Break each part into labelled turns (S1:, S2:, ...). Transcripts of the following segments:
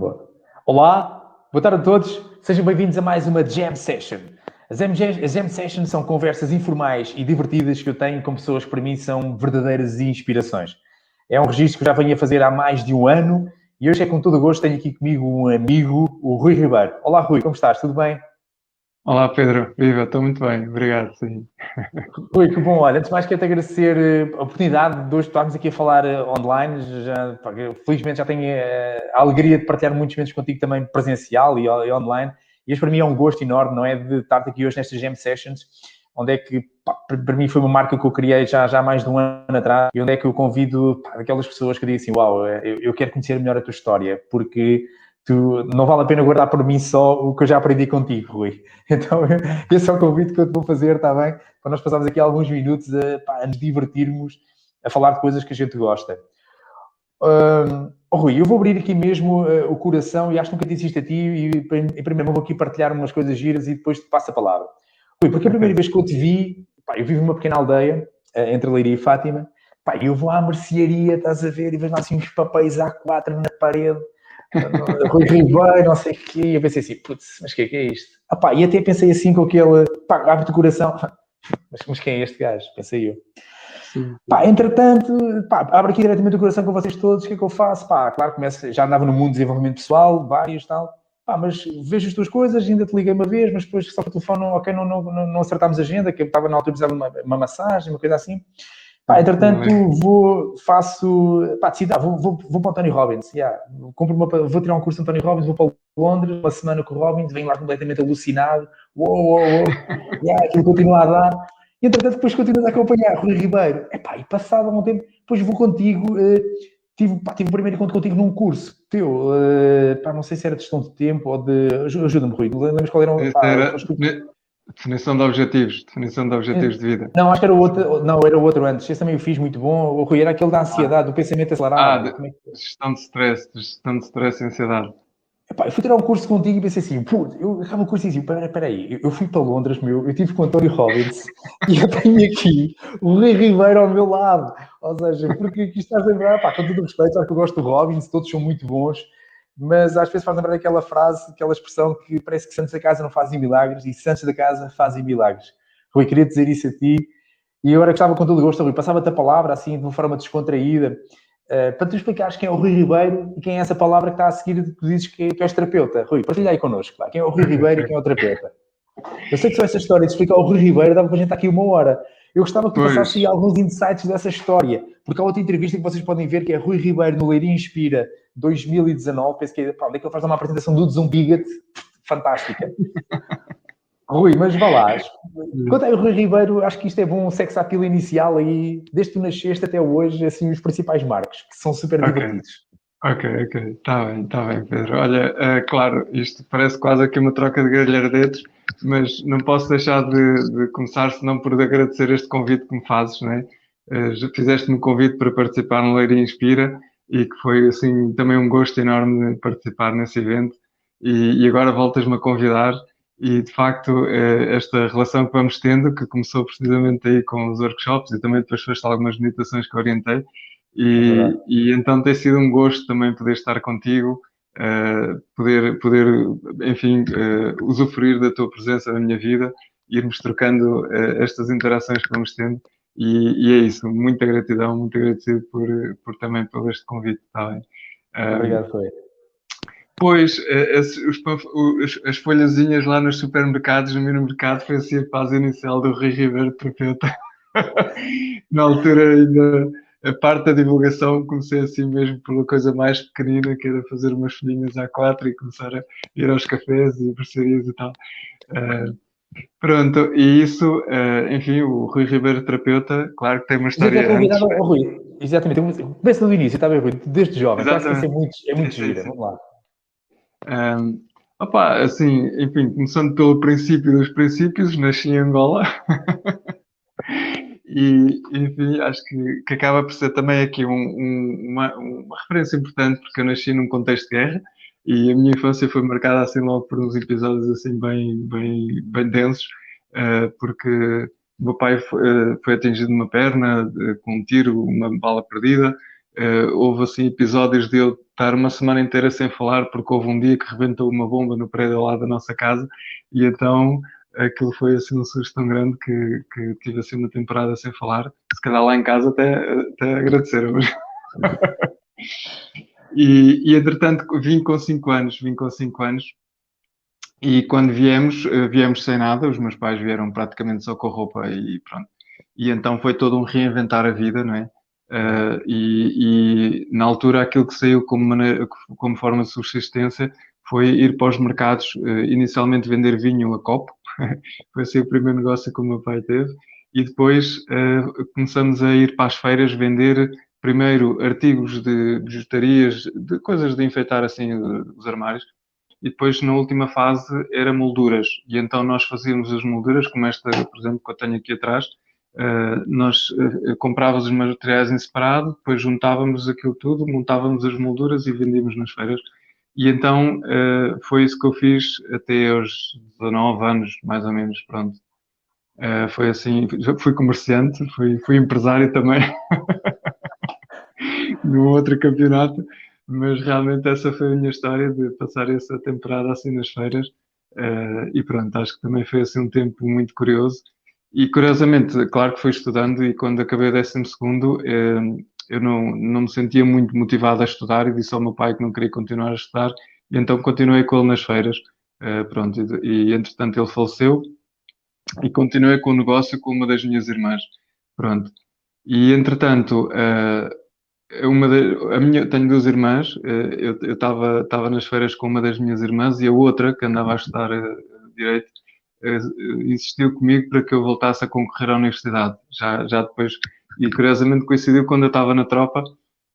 S1: Boa. Olá, boa tarde a todos. Sejam bem-vindos a mais uma Jam Session. As Jam Sessions são conversas informais e divertidas que eu tenho com pessoas que para mim são verdadeiras inspirações. É um registro que eu já venho a fazer há mais de um ano e hoje é com todo o gosto tenho aqui comigo um amigo, o Rui Ribeiro. Olá, Rui, como estás? Tudo bem?
S2: Olá Pedro, viva, estou muito bem, obrigado. Sim.
S1: Rui, que bom. Olha, antes de mais quero-te agradecer a oportunidade de hoje estarmos aqui a falar online. Felizmente já tenho a alegria de partilhar muitos momentos contigo também presencial e online. E hoje para mim é um gosto enorme, não é? De estar aqui hoje nestas Jam Sessions, onde é que, para mim foi uma marca que eu criei já há mais de um ano atrás e onde é que eu convido aquelas pessoas que dizem assim, uau, eu quero conhecer melhor a tua história, porque não vale a pena guardar para mim só o que eu já aprendi contigo, Rui. Então, esse é o convite que eu te vou fazer, está bem? Para nós passarmos aqui alguns minutos a nos divertirmos, a falar de coisas que a gente gosta. Rui, eu vou abrir aqui mesmo o coração e acho que nunca te disse isto a ti e primeiro vou aqui partilhar umas coisas giras e depois te passo a palavra. Rui, porque a primeira vez que eu te vi, eu vivo numa pequena aldeia, entre Leiria e Fátima, eu vou à mercearia, estás a ver, e vejo lá assim uns papéis A4 na parede, Rui Ribeiro, não sei o quê, e eu pensei assim, putz, mas o que é isto? E até pensei assim com aquele, abre-te o coração, mas quem é este gajo? Pensei eu.
S2: Sim.
S1: Entretanto, abro aqui diretamente o coração com vocês todos, o que é que eu faço? Claro, já andava no mundo de desenvolvimento pessoal, vários tal, mas vejo as tuas coisas, ainda te liguei uma vez, mas depois só que o telefone, ok, não acertámos a agenda, que eu estava na altura, precisava de uma massagem, uma coisa assim. Entretanto, decido, vou para o Tony Robbins, vou tirar um curso de Tony Robbins, vou para Londres, uma semana com o Robbins, venho lá completamente alucinado, aquilo continua a dar. E, entretanto, depois continuas a acompanhar Rui Ribeiro. E passado algum tempo, depois vou contigo. Tive o primeiro encontro contigo num curso teu. Não sei se era de gestão de tempo ou de... Ajuda-me, Rui. Lembras qual era?
S2: Era definição de objetivos de vida.
S1: Não, acho que era o outro. Não, era o outro antes. Esse também eu fiz muito bom. O Rui era aquele da ansiedade, do pensamento acelerado.
S2: Gestão de stress e ansiedade.
S1: Eu fui tirar um curso contigo e pensei assim, eu acabo o curso e disse, peraí, eu fui para Londres, eu tive com o António Robbins e eu tenho aqui o Rui Ribeiro ao meu lado. Ou seja, porque aqui estás a lembrar, com todo o respeito, sabe que eu gosto do Robbins, todos são muito bons, mas às vezes faz lembrar aquela frase, aquela expressão que parece que santos da casa não fazem milagres e santos da casa fazem milagres. Rui, queria dizer isso a ti e eu agora gostava com todo o gosto, Rui, passava-te a palavra assim, de uma forma descontraída, para tu explicares quem é o Rui Ribeiro e quem é essa palavra que está a seguir que dizes que és terapeuta. Rui, partilha aí connosco. Quem é o Rui Ribeiro e quem é o terapeuta? Eu sei que só essa história de explicar o Rui Ribeiro dava para a gente estar aqui uma hora. Eu gostava que tu passasses alguns insights dessa história, porque há outra entrevista que vocês podem ver que é Rui Ribeiro no Leiria Inspira 2019, penso que é onde é que ele faz uma apresentação do Zumbigat, fantástica. Rui, mas vá lá. Quanto ao Rui Ribeiro, acho que isto é bom, sex appeal inicial aí, desde que tu nasceste até hoje, assim, os principais marcos, que são super divertidos.
S2: Ok. Está bem, Pedro. Olha, claro, isto parece quase aqui uma troca de galhardetes, mas não posso deixar de começar senão por agradecer este convite que me fazes, não é? Já fizeste-me um convite para participar no Leiria Inspira e que foi, assim, também um gosto enorme participar nesse evento e agora voltas-me a convidar e, de facto, esta relação que vamos tendo, que começou precisamente aí com os workshops e também depois foste algumas meditações que orientei, e então tem sido um gosto também poder estar contigo, poder enfim, usufruir da tua presença na minha vida, irmos trocando estas interações que vamos tendo, e é isso, muita gratidão, muito agradecido também por este convite, está bem?
S1: Obrigado, Rui.
S2: Pois, as folhazinhas lá nos supermercados, no mini mercado, foi assim a fase inicial do Rui Ribeiro, terapeuta. Na altura ainda a parte da divulgação comecei assim mesmo pela coisa mais pequenina, que era fazer umas folhinhas A4 e começar a ir aos cafés e mercearias e tal. Pronto, e isso, enfim, o Rui Ribeiro, terapeuta, claro que tem uma
S1: Já tinha
S2: história antes.
S1: convidado ao Rui. Exatamente. Começa do início, está bem, Rui? Desde jovem. Parece que isso é muito
S2: Sim.
S1: gira. Vamos lá.
S2: Assim, enfim, começando pelo princípio dos princípios, nasci em Angola. E, enfim, acho que acaba por ser também aqui uma referência importante, porque eu nasci num contexto de guerra e a minha infância foi marcada assim logo por uns episódios assim bem densos, porque o meu pai foi atingido numa perna com um tiro, uma bala perdida, houve assim episódios de eu estar uma semana inteira sem falar porque houve um dia que rebentou uma bomba no prédio ao lado da nossa casa e então aquilo foi assim um susto tão grande que tive assim uma temporada sem falar. Se calhar lá em casa até agradeceram. E entretanto vim com 5 anos e quando viemos sem nada, os meus pais vieram praticamente só com roupa e pronto. E então foi todo um reinventar a vida, não é? E na altura aquilo que saiu como forma de subsistência foi ir para os mercados, inicialmente vender vinho a copo, foi assim o primeiro negócio que o meu pai teve, e depois começamos a ir para as feiras vender primeiro artigos de bijutarias, de coisas de enfeitar assim os armários, e depois na última fase era molduras. E então nós fazíamos as molduras, como esta, por exemplo, que eu tenho aqui atrás. Nós comprávamos os materiais em separado, depois juntávamos aquilo tudo, montávamos as molduras e vendíamos nas feiras. E então foi isso que eu fiz até aos 19 anos, mais ou menos, pronto. Foi assim, fui comerciante, fui empresário também no outro campeonato, mas realmente essa foi a minha história de passar essa temporada assim nas feiras. E pronto, acho que também foi assim um tempo muito curioso. E curiosamente, claro que fui estudando e quando acabei o 12º, eu não me sentia muito motivado a estudar e disse ao meu pai que não queria continuar a estudar e então continuei com ele nas feiras. Pronto, e entretanto ele faleceu e continuei com o negócio com uma das minhas irmãs. Pronto. E entretanto, tenho duas irmãs, eu estava nas férias com uma das minhas irmãs e a outra, que andava a estudar Direito, eh, insistiu comigo para que eu voltasse a concorrer à universidade. Já depois, e curiosamente coincidiu quando eu estava na tropa,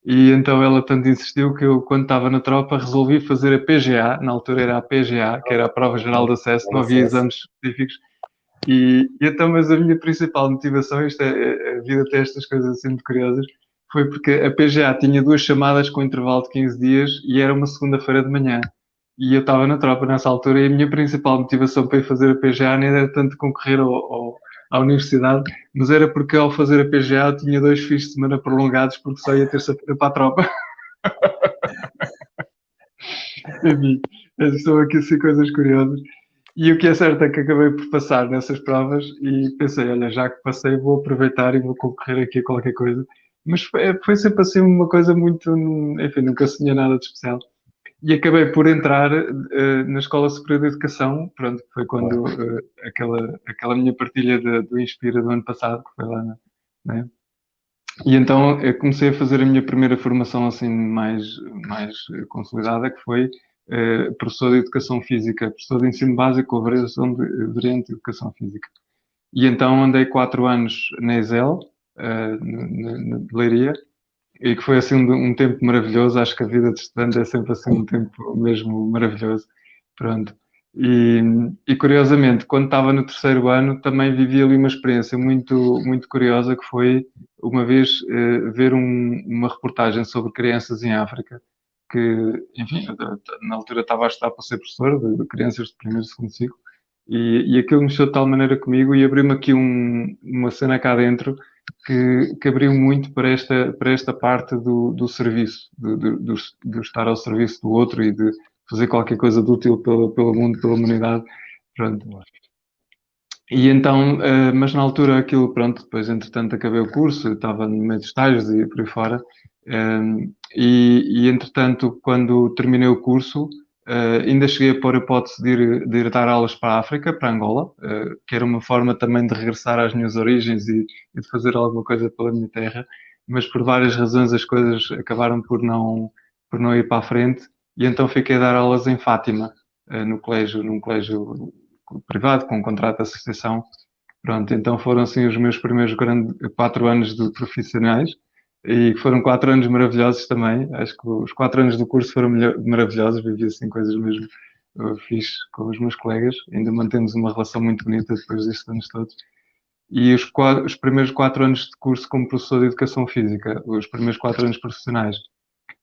S2: e então ela tanto insistiu que eu, quando estava na tropa, resolvi fazer a PGA, na altura era a PGA, que era a Prova Geral de Acesso, não havia exames específicos, e então, mas a minha principal motivação, a vida tem estas coisas assim muito curiosas, foi porque a PGA tinha duas chamadas com intervalo de 15 dias e era uma segunda-feira de manhã. E eu estava na tropa nessa altura e a minha principal motivação para ir fazer a PGA nem era tanto concorrer à universidade, mas era porque ao fazer a PGA eu tinha 2 fins de semana prolongados porque só ia terça-feira para a tropa. Enfim, são aqui assim coisas curiosas. E o que é certo é que acabei por passar nessas provas e pensei, olha, já que passei, vou aproveitar e vou concorrer aqui a qualquer coisa. Mas foi sempre assim uma coisa muito, enfim, nunca sonhei nada de especial. E acabei por entrar na Escola Superior de Educação, pronto, foi quando aquela minha partilha do Inspira do ano passado, que foi lá, né? E então eu comecei a fazer a minha primeira formação assim mais consolidada, que foi professor de Educação Física, professor de Ensino Básico com avaliação de Variante de Educação Física. E então andei 4 anos na ESEL, na Leiria, e que foi assim um tempo maravilhoso. Acho que a vida de estudante é sempre assim um tempo mesmo maravilhoso. Pronto. E curiosamente, quando estava no 3º ano, também vivi ali uma experiência muito curiosa, que foi uma vez ver uma reportagem sobre crianças em África, que, enfim, na altura estava a estudar para ser professor de crianças de primeiro e segundo ciclo, e aquilo mexeu de tal maneira comigo e abriu-me aqui uma cena cá dentro que abriu muito para esta parte do serviço, de estar ao serviço do outro e de fazer qualquer coisa de útil pelo mundo, pela humanidade. Pronto. E então, mas na altura aquilo, pronto, depois entretanto acabei o curso, estava no meio de estágios e por aí fora, e entretanto, quando terminei o curso, ainda cheguei a pôr a hipótese de ir dar aulas para a África, para Angola, que era uma forma também de regressar às minhas origens e de fazer alguma coisa pela minha terra, mas por várias razões as coisas acabaram por não ir para a frente, e então fiquei a dar aulas em Fátima, num colégio privado, com um contrato de associação. Pronto, então foram assim os meus primeiros 4 anos de profissionais e foram 4 anos maravilhosos também. Acho que os 4 anos do curso foram maravilhosos, vivi assim coisas mesmo fixe com os meus colegas. Ainda mantemos uma relação muito bonita depois destes anos todos. E os primeiros 4 anos de curso como professor de Educação Física, os primeiros 4 anos profissionais,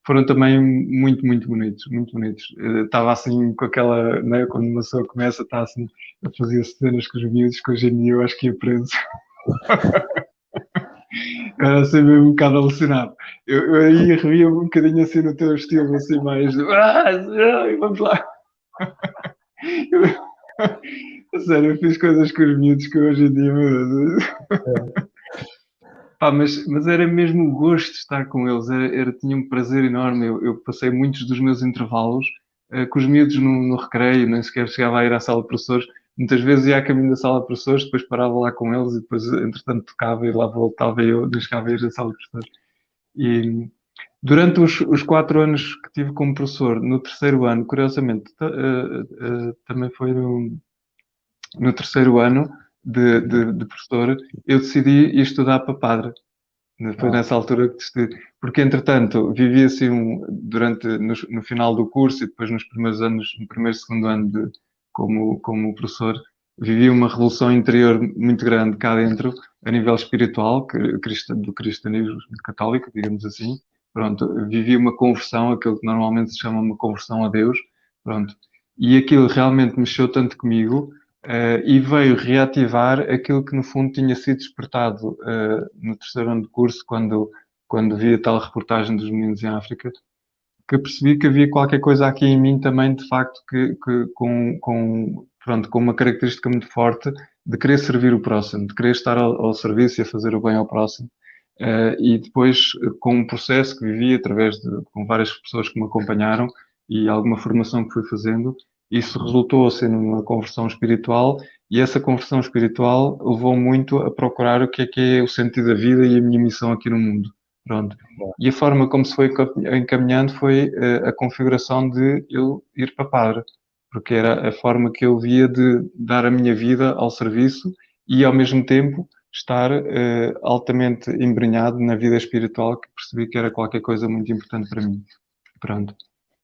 S2: foram também muito bonitos, muito bonitos. Estava assim com aquela, né, quando uma pessoa começa, está assim, a fazer cenas com os miúdos, que hoje em dia eu acho que ia preso. Era assim mesmo um bocado alucinado. Eu aí ria um bocadinho assim no teu estilo, assim mais vamos lá. A sério, eu fiz coisas com os miúdos que hoje em dia, meu Deus. Pá, mas era mesmo o gosto de estar com eles, tinha um prazer enorme. Eu passei muitos dos meus intervalos com os miúdos no recreio, nem sequer chegava a ir à sala de professores. Muitas vezes ia a caminho da sala de professores, depois parava lá com eles e depois, entretanto, tocava e lá voltava e eu não chegava a ir à sala de professores. E durante os 4 anos que tive como professor, no terceiro ano, curiosamente, também foi no terceiro ano de professor, eu decidi ir estudar para padre. Foi nessa altura que decidi. Porque, entretanto, vivi assim no final do curso e depois nos primeiros anos, no primeiro e segundo ano como professor, vivi uma revolução interior muito grande cá dentro, a nível espiritual, do cristianismo católico, digamos assim. Pronto, vivi uma conversão, aquilo que normalmente se chama uma conversão a Deus. Pronto. E aquilo realmente mexeu tanto comigo e veio reativar aquilo que no fundo tinha sido despertado no terceiro ano de curso, quando vi a tal reportagem dos meninos em África, que percebi que havia qualquer coisa aqui em mim também, de facto, pronto, com uma característica muito forte de querer servir o próximo, de querer estar ao serviço e a fazer o bem ao próximo. E depois, com um processo que vivi com várias pessoas que me acompanharam e alguma formação que fui fazendo, isso resultou assim numa conversão espiritual e essa conversão espiritual levou muito a procurar o que é o sentido da vida e a minha missão aqui no mundo. Pronto. E a forma como se foi encaminhando foi a configuração de eu ir para padre, porque era a forma que eu via de dar a minha vida ao serviço e ao mesmo tempo estar altamente embrenhado na vida espiritual, que percebi que era qualquer coisa muito importante para mim. Pronto.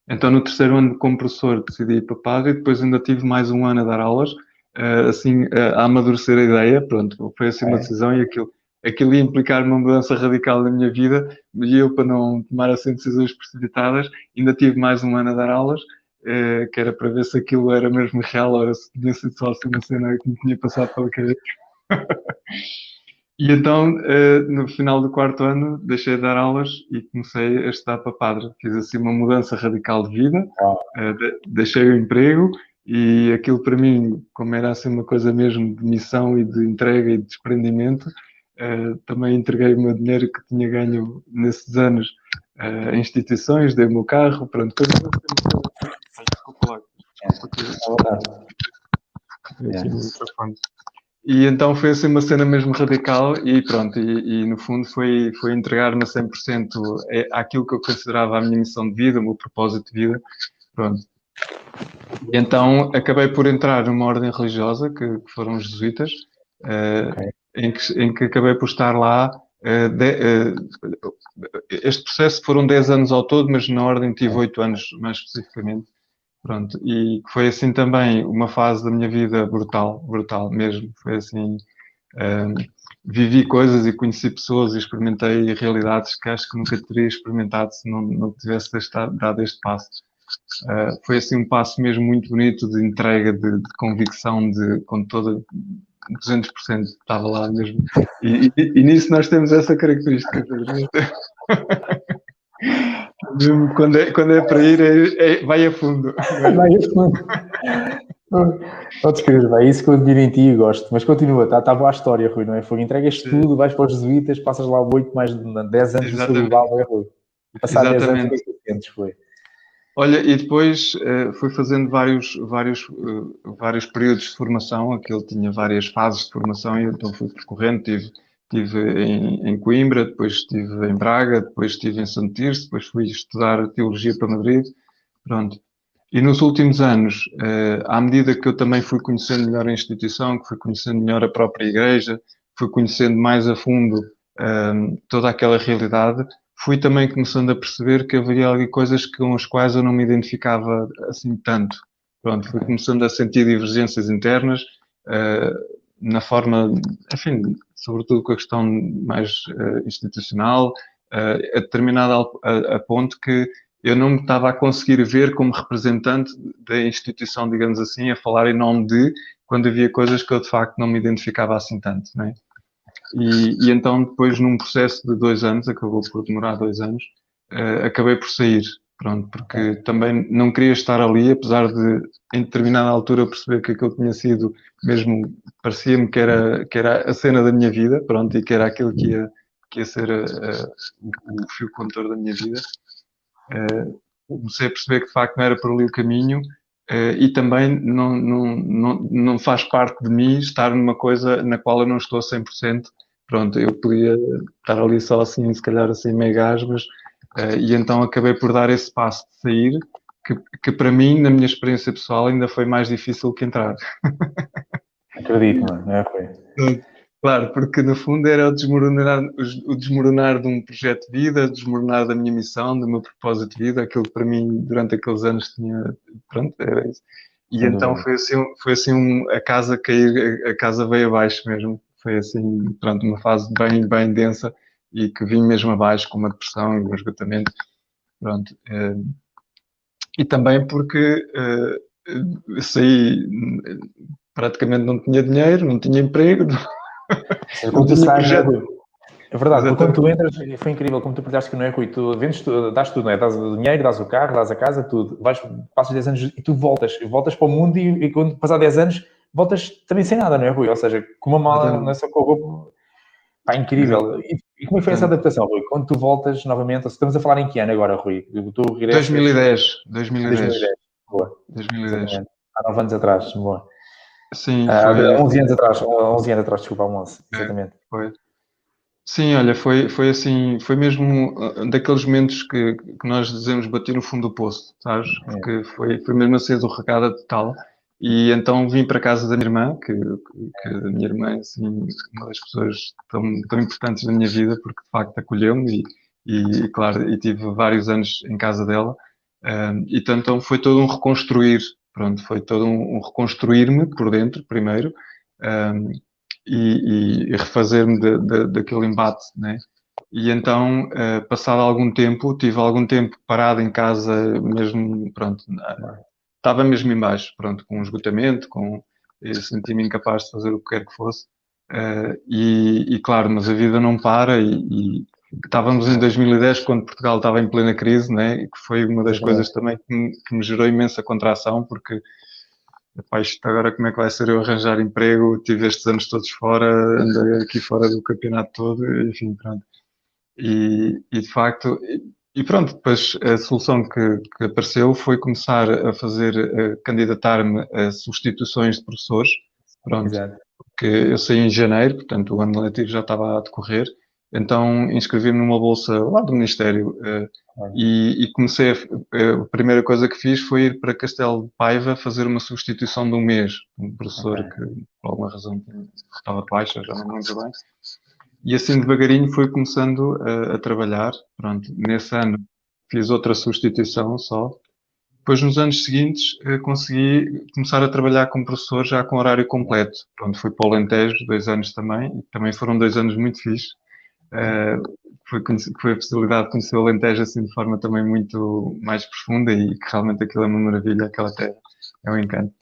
S2: Então, no terceiro ano como professor, decidi ir para padre e depois ainda tive mais um ano a dar aulas, assim, a amadurecer a ideia. Pronto, foi assim uma decisão e aquilo ia implicar uma mudança radical na minha vida e eu, para não tomar assim decisões precipitadas, ainda tive mais um ano a dar aulas, que era para ver se aquilo era mesmo real ou se tinha sido só assim uma cena que me tinha passado pela cabeça. E então, no final do quarto ano, deixei de dar aulas e comecei a estudar para padre. Fiz assim uma mudança radical de vida, deixei o emprego e aquilo para mim, como era assim uma coisa mesmo de missão e de entrega e de desprendimento, também entreguei o meu dinheiro que tinha ganho nesses anos a instituições, dei o meu carro, pronto, coisas assim. Desculpa lá. E então foi assim uma cena mesmo radical e pronto, e no fundo foi entregar-me a 100% àquilo que eu considerava a minha missão de vida, o meu propósito de vida, pronto. E então acabei por entrar numa ordem religiosa, que foram os jesuítas, em que acabei por estar lá. Este processo foram 10 anos ao todo, mas na ordem tive 8 anos mais especificamente. Pronto, e foi assim também uma fase da minha vida brutal, brutal mesmo. Foi assim, vivi coisas e conheci pessoas e experimentei realidades que acho que nunca teria experimentado se não tivesse dado este passo. Foi assim um passo mesmo muito bonito de entrega, de convicção, com toda 200% estava lá mesmo. E nisso nós temos essa característica. Quando é para ir, vai a fundo.
S1: Vai a fundo. Podes crer, vai. É isso que eu admiro em ti e gosto. Mas continua, está boa a história, Rui, não é? Foi, entregas tudo, vais para os jesuítas, passas lá 8, mais de 10 anos do seu global, não é, Rui? Passar 10 anos, o que é que sentes, foi?
S2: Olha, e depois fui fazendo vários períodos de formação, aquilo tinha várias fases de formação e então fui percorrendo, estive em Coimbra, depois estive em Braga, depois estive em Santo Tirso, depois fui estudar Teologia para Madrid, pronto. E nos últimos anos, à medida que eu também fui conhecendo melhor a instituição, que fui conhecendo melhor a própria igreja, fui conhecendo mais a fundo toda aquela realidade, fui também começando a perceber que haveria ali coisas com as quais eu não me identificava assim tanto. Pronto, fui começando a sentir divergências internas, na forma, enfim, sobretudo com a questão mais institucional, a determinada a ponto que eu não me estava a conseguir ver como representante da instituição, digamos assim, a falar em nome de, quando havia coisas que eu de facto não me identificava assim tanto, não é? E então depois num processo de 2 anos, acabou por demorar 2 anos, acabei por sair, pronto, porque também não queria estar ali, apesar de em determinada altura perceber que aquilo tinha sido mesmo, parecia-me que era a cena da minha vida, pronto, e que era aquilo que ia ser o fio condutor da minha vida. Comecei a perceber que de facto não era por ali o caminho, e também não faz parte de mim estar numa coisa na qual eu não estou a 100%. Pronto, eu podia estar ali só assim, se calhar assim, meio gás, mas, e então acabei por dar esse passo de sair, que para mim, na minha experiência pessoal, ainda foi mais difícil que entrar.
S1: Acredito, mano, não é? Foi.
S2: Claro, porque no fundo era o desmoronar de um projeto de vida, o desmoronar da minha missão, do meu propósito de vida, aquilo que para mim durante aqueles anos tinha, pronto, era isso. E
S1: Sem
S2: então
S1: dúvida.
S2: foi assim a casa cair, a casa veio abaixo mesmo. Foi assim, pronto, uma fase bem, bem densa e que vim mesmo abaixo com uma depressão e um esgotamento, pronto. E também porque saí, praticamente não tinha dinheiro, não tinha emprego,
S1: Ou seja,
S2: não
S1: quando tu
S2: tinha
S1: sais, não é,
S2: projeto.
S1: Rui? É verdade, porque quando
S2: Exatamente.
S1: tu entras, foi incrível como tu partilhaste que não é, Rui, tu vendes tudo, dás tudo, não é? Dás o dinheiro, dás o carro, dás a casa, tudo. Passas 10 anos e tu voltas para o mundo e quando passar 10 anos, voltas também sem nada, não é, Rui? Ou seja, com uma mala, não é
S2: Exatamente.
S1: só com a roupa, pá, incrível. E como é que foi essa
S2: Exatamente.
S1: adaptação, Rui? Quando tu voltas novamente, estamos a falar em que ano agora, Rui? Tu regressas
S2: 2010,
S1: em
S2: 2010,
S1: 2010, boa,
S2: 2010.
S1: exatamente. Há 9 anos atrás, boa.
S2: Sim,
S1: Há
S2: foi,
S1: 11 anos atrás, 11 anos atrás, desculpa, há 11,
S2: é,
S1: exatamente.
S2: foi. Sim, olha, foi assim, foi mesmo daqueles momentos que nós dizemos bater no fundo do poço, sabes?
S1: É,
S2: Porque foi mesmo assim a derrocada total. E então vim para a casa da minha irmã, que a minha irmã é assim, uma das pessoas tão importantes na minha vida, porque de facto acolheu-me e claro, e tive vários anos em casa dela. E então foi todo um reconstruir, pronto, foi todo um reconstruir-me por dentro, primeiro. Um, e refazer-me daquele embate, né? E então, passado algum tempo, tive algum tempo parado em casa, mesmo, pronto, estava mesmo em baixo, pronto, com esgotamento, senti-me incapaz de fazer o que quer que fosse. E claro, mas a vida não para e estávamos em 2010 quando Portugal estava em plena crise, né? E que foi uma das coisas
S1: exatamente.
S2: também que me gerou imensa contração, porque epá, isto agora como é que vai ser eu arranjar emprego? Tive estes anos todos fora, andei aqui fora do campeonato todo, enfim, pronto. E de facto, e pronto, depois a solução que apareceu foi começar a fazer, a candidatar-me a substituições de professores, pronto,
S1: Exato.
S2: porque eu saí em janeiro, portanto o ano letivo já estava a decorrer, então inscrevi-me numa bolsa lá do Ministério, e comecei a primeira coisa que fiz foi ir para Castelo de Paiva fazer uma substituição de um mês, um
S1: Ok.
S2: professor que por alguma razão estava de baixa, já não me lembro bem, e assim devagarinho fui começando a trabalhar. Pronto, nesse ano fiz outra substituição só. Depois, nos anos seguintes, consegui começar a trabalhar como professor já com horário completo. Pronto, fui para o Alentejo 2 anos também. E também foram 2 anos muito fixes. Eh, foi a possibilidade de conhecer o Alentejo assim de forma também muito mais profunda e que realmente aquilo é uma maravilha, aquela terra. É um encanto.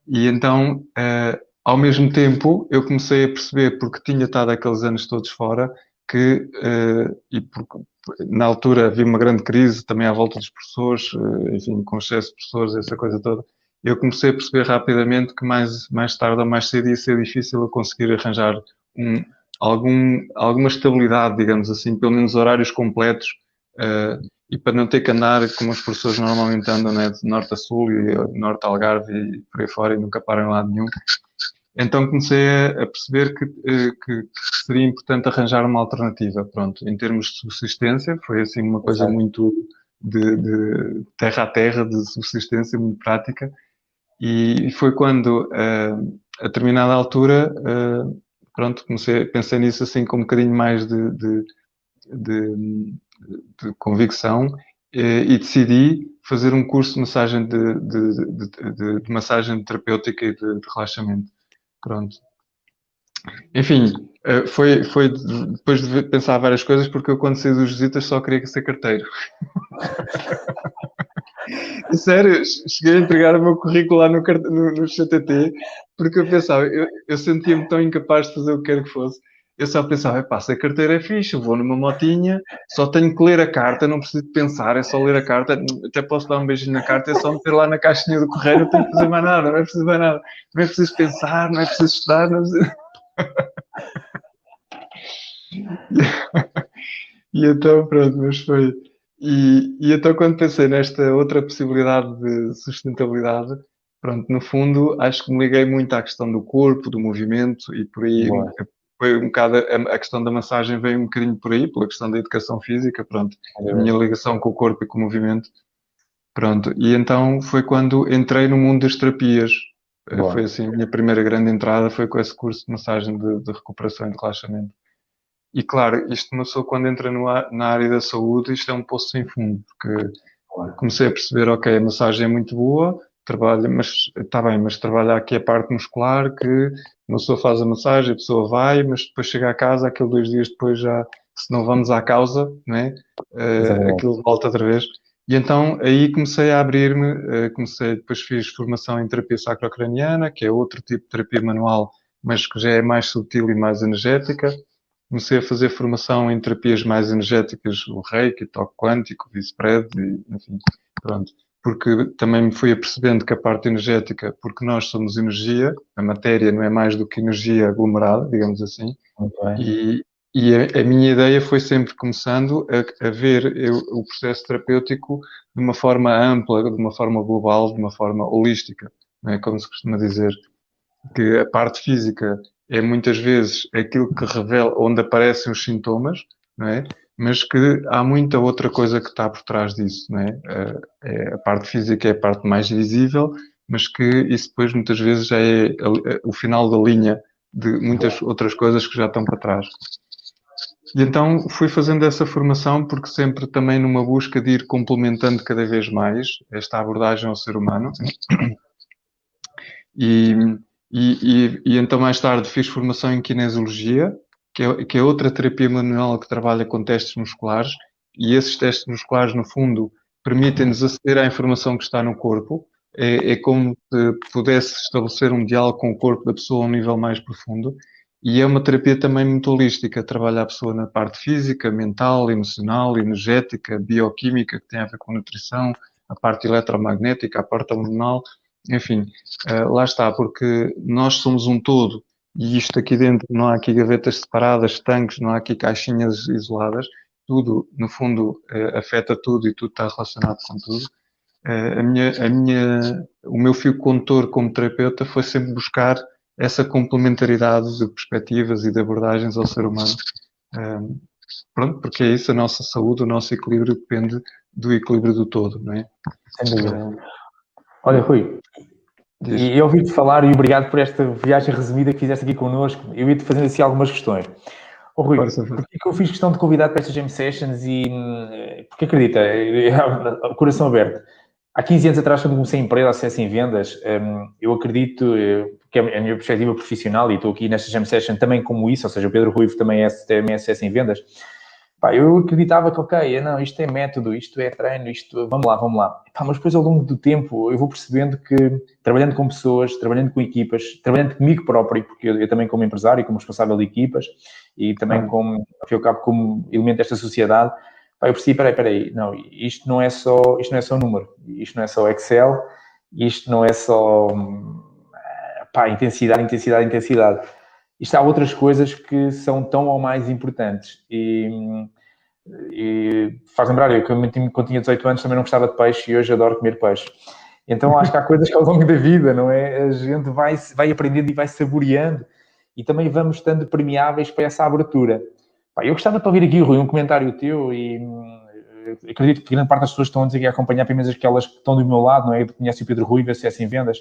S2: E então, ao mesmo tempo, eu comecei a perceber, porque tinha estado aqueles anos todos fora, e porque na altura havia uma grande crise também à volta dos professores, enfim, com excesso de professores, essa coisa toda, eu comecei a perceber rapidamente que mais tarde ou mais cedo ia ser difícil eu conseguir arranjar um, alguma estabilidade, digamos assim, pelo menos horários completos, uh, e para não ter que andar como os professores normalmente andam, né, de norte a sul e norte a Algarve e por aí fora e nunca param em lado nenhum. Então comecei a perceber que seria importante arranjar uma alternativa. Pronto, em termos de subsistência, foi assim uma coisa
S1: Exato.
S2: muito de terra a terra, de subsistência muito prática. E foi quando, a determinada altura, pronto, pensei nisso assim com um bocadinho mais de, de convicção, e decidi fazer um curso de massagem de massagem terapêutica e de relaxamento. Pronto. Enfim, foi depois de pensar várias coisas, porque eu quando saí dos visitas só queria ser carteiro. Sério, cheguei a entregar o meu currículo lá no CTT, porque eu pensava, eu sentia-me tão incapaz de fazer o que quer que fosse. eu só pensava, epá, se a carteira é fixe, eu vou numa motinha, só tenho que ler a carta, não preciso de pensar, é só ler a carta, até posso dar um beijinho na carta, é só meter lá na caixinha do correio, não tenho que fazer mais nada, não é preciso mais nada, não é preciso pensar, não é preciso estudar, não é preciso... E então, pronto, mas foi. E então, quando pensei nesta outra possibilidade de sustentabilidade, pronto, no fundo, acho que me liguei muito à questão do corpo, do movimento, e por aí
S1: Boa.
S2: foi um bocado a questão da massagem veio um bocadinho por aí, pela questão da educação física, pronto, a minha ligação com o corpo e com o movimento, pronto. E então foi quando entrei no mundo das terapias. Foi
S1: Boa.
S2: assim, a minha primeira grande entrada foi com esse curso de massagem de recuperação e de relaxamento. E claro, isto uma pessoa quando entra na área da saúde, isto é um poço sem fundo, porque
S1: Boa.
S2: comecei a perceber, ok, a massagem é muito boa, trabalha, mas está bem, mas trabalha aqui a parte muscular, que uma pessoa faz a massagem, a pessoa vai, mas depois chega a casa, aquele 2 dias depois já, se não vamos à causa, não é?
S1: Exatamente.
S2: Aquilo volta outra vez. E então aí comecei a abrir-me, depois fiz formação em terapia sacrocraniana, que é outro tipo de terapia manual, mas que já é mais sutil e mais energética. Comecei a fazer formação em terapias mais energéticas, o Reiki, toque quântico, o V-Spread, enfim, pronto. Porque também me fui apercebendo que a parte energética, porque nós somos energia, a matéria não é mais do que energia aglomerada, digamos assim,
S1: Muito bem.
S2: e a minha ideia foi sempre começando a ver o processo terapêutico de uma forma ampla, de uma forma global, de uma forma holística, não é? Como se costuma dizer que a parte física é muitas vezes aquilo que revela onde aparecem os sintomas, não é? Mas que há muita outra coisa que está por trás disso, não é? A parte física é a parte mais visível, mas que isso depois muitas vezes já é o final da linha de muitas outras coisas que já estão para trás. E então fui fazendo essa formação porque sempre também numa busca de ir complementando cada vez mais esta abordagem ao ser humano. E, e então mais tarde fiz formação em kinesiologia, que é outra terapia manual que trabalha com testes musculares, e esses testes musculares, no fundo, permitem-nos aceder à informação que está no corpo. É como se pudesse estabelecer um diálogo com o corpo da pessoa a um nível mais profundo. E é uma terapia também muito holística, trabalha a pessoa na parte física, mental, emocional, energética, bioquímica, que tem a ver com nutrição, a parte eletromagnética, a parte hormonal, enfim, lá está, porque nós somos um todo e isto aqui dentro não há aqui gavetas separadas, tanques, não há aqui caixinhas isoladas, tudo, no fundo, afeta tudo e tudo está relacionado com tudo. O meu fio condutor como terapeuta foi sempre buscar essa complementaridade de perspectivas e de abordagens ao ser humano. Pronto, porque é isso, a nossa saúde, o nosso equilíbrio depende do equilíbrio do todo, não é?
S1: Sem dúvida. Olha, Rui,
S2: Diz.
S1: e eu ouvi-te falar e obrigado por esta viagem resumida que fizeste aqui connosco. Eu ia-te fazendo assim algumas questões. Oh, Rui,
S2: Força.
S1: porque é que eu fiz questão de convidar para estas jam sessions e porque acredita, o coração aberto. Há 15 anos atrás, quando comecei a empresa, acesso em vendas, eu acredito que a minha perspectiva profissional, e estou aqui nesta jam session também como isso, ou seja, o Pedro Ruivo também é acesso em vendas. Pá, eu acreditava que, ok, não, isto é método, isto é treino, isto, vamos lá, vamos lá. Pá, mas depois, ao longo do tempo, eu vou percebendo que, trabalhando com pessoas, trabalhando com equipas, trabalhando comigo próprio, porque eu também como empresário, como responsável de equipas, e também como, ao fim e ao cabo, como elemento desta sociedade, pá, eu percebi, peraí, não, isto não é só número, isto não é só Excel, isto não é só, pá, intensidade. Isto há outras coisas que são tão ou mais importantes. E faz lembrar, eu quando tinha 18 anos também não gostava de peixe e hoje adoro comer peixe. Então acho que há coisas que ao longo da vida, não é? A gente vai aprendendo e vai saboreando e também vamos estando permeáveis para essa abertura. Pá, eu gostava de ouvir aqui, Rui, um comentário teu e acredito que grande parte das pessoas estão a dizer que a acompanhar, pelo menos aquelas que estão do meu lado, não é? Conhece o Pedro Rui, VCS em vendas.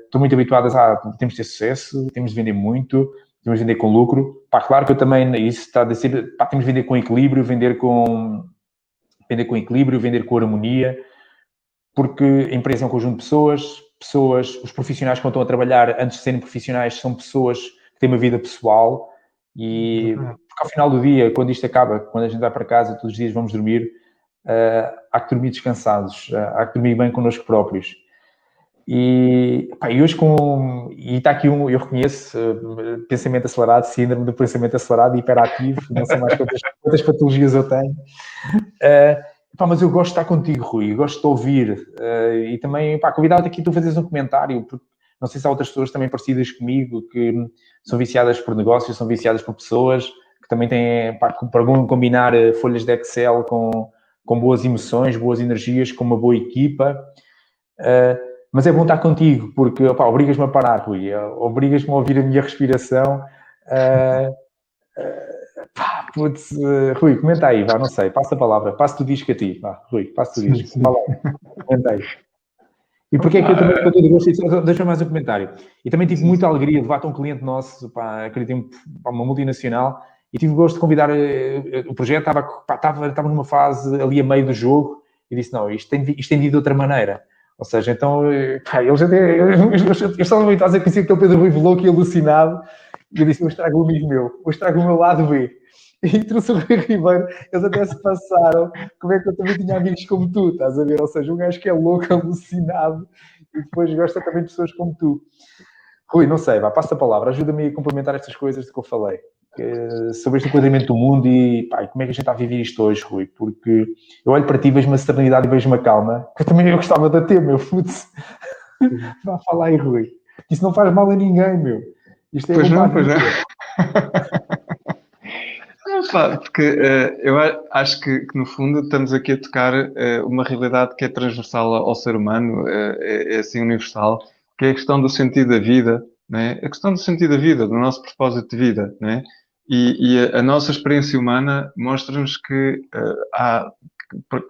S1: Estão muito habituadas a temos de ter sucesso, temos de vender muito, temos de vender com lucro. Pá, claro que eu também, isso está a ser, pá, temos de vender com equilíbrio, vender com equilíbrio, vender com harmonia, porque a empresa é um conjunto de pessoas, os profissionais que estão a trabalhar antes de serem profissionais são pessoas que têm uma vida pessoal e porque ao final do dia, quando isto acaba, quando a gente vai para casa, todos os dias vamos dormir, há que dormir descansados, há que dormir bem connosco próprios. E hoje e está aqui eu reconheço pensamento acelerado, síndrome do pensamento acelerado e hiperativo, não sei mais quantas patologias eu tenho. Mas eu gosto de estar contigo, Rui, gosto de te ouvir e também convidava-te aqui tu a fazeres um comentário, porque não sei se há outras pessoas também parecidas comigo que são viciadas por negócios, são viciadas por pessoas, que também têm para combinar folhas de Excel com boas emoções, boas energias, com uma boa equipa. Mas é bom estar contigo, porque obrigas-me a parar, Rui, obrigas-me a ouvir a minha respiração. Rui, comenta aí, não sei, passa a palavra, passo-te o disco a ti, Rui, passo-te o disco, fala aí, comenta aí. E porque é que eu também estou todo gosto, deixa mais um comentário. E também tive muita alegria de levar-te um cliente nosso, acredito, uma multinacional, e tive o gosto de convidar o projeto, estava numa fase ali a meio do jogo, e disse, não, isto tem de ir de outra maneira. Ou seja, então, eles estavam a dizer que aquele Pedro Rui louco e alucinado, e eu disse, hoje trago um amigo meu, hoje trago o meu lado B. E trouxe o Rui Ribeiro, eles até se passaram, como é que eu também tinha amigos como tu, estás a ver? Ou seja, um gajo que é louco, alucinado, e depois gosta também de pessoas como tu. Rui, não sei, passa a palavra, ajuda-me a complementar estas coisas de que eu falei, sobre este enquadramento do mundo e como é que a gente está a viver isto hoje, Rui, porque eu olho para ti, vejo uma serenidade e vejo uma calma, que eu gostava de ter, meu, putz. Vá falar aí, Rui. Isso não faz mal a ninguém, meu. Isto é
S2: pois
S1: bom
S2: não,
S1: para
S2: pois não. Porque eu acho que no fundo estamos aqui a tocar uma realidade que é transversal ao ser humano, é assim universal, que é a questão do sentido da vida, né? A questão do sentido da vida, do nosso propósito de vida, né? E a nossa experiência humana mostra-nos que por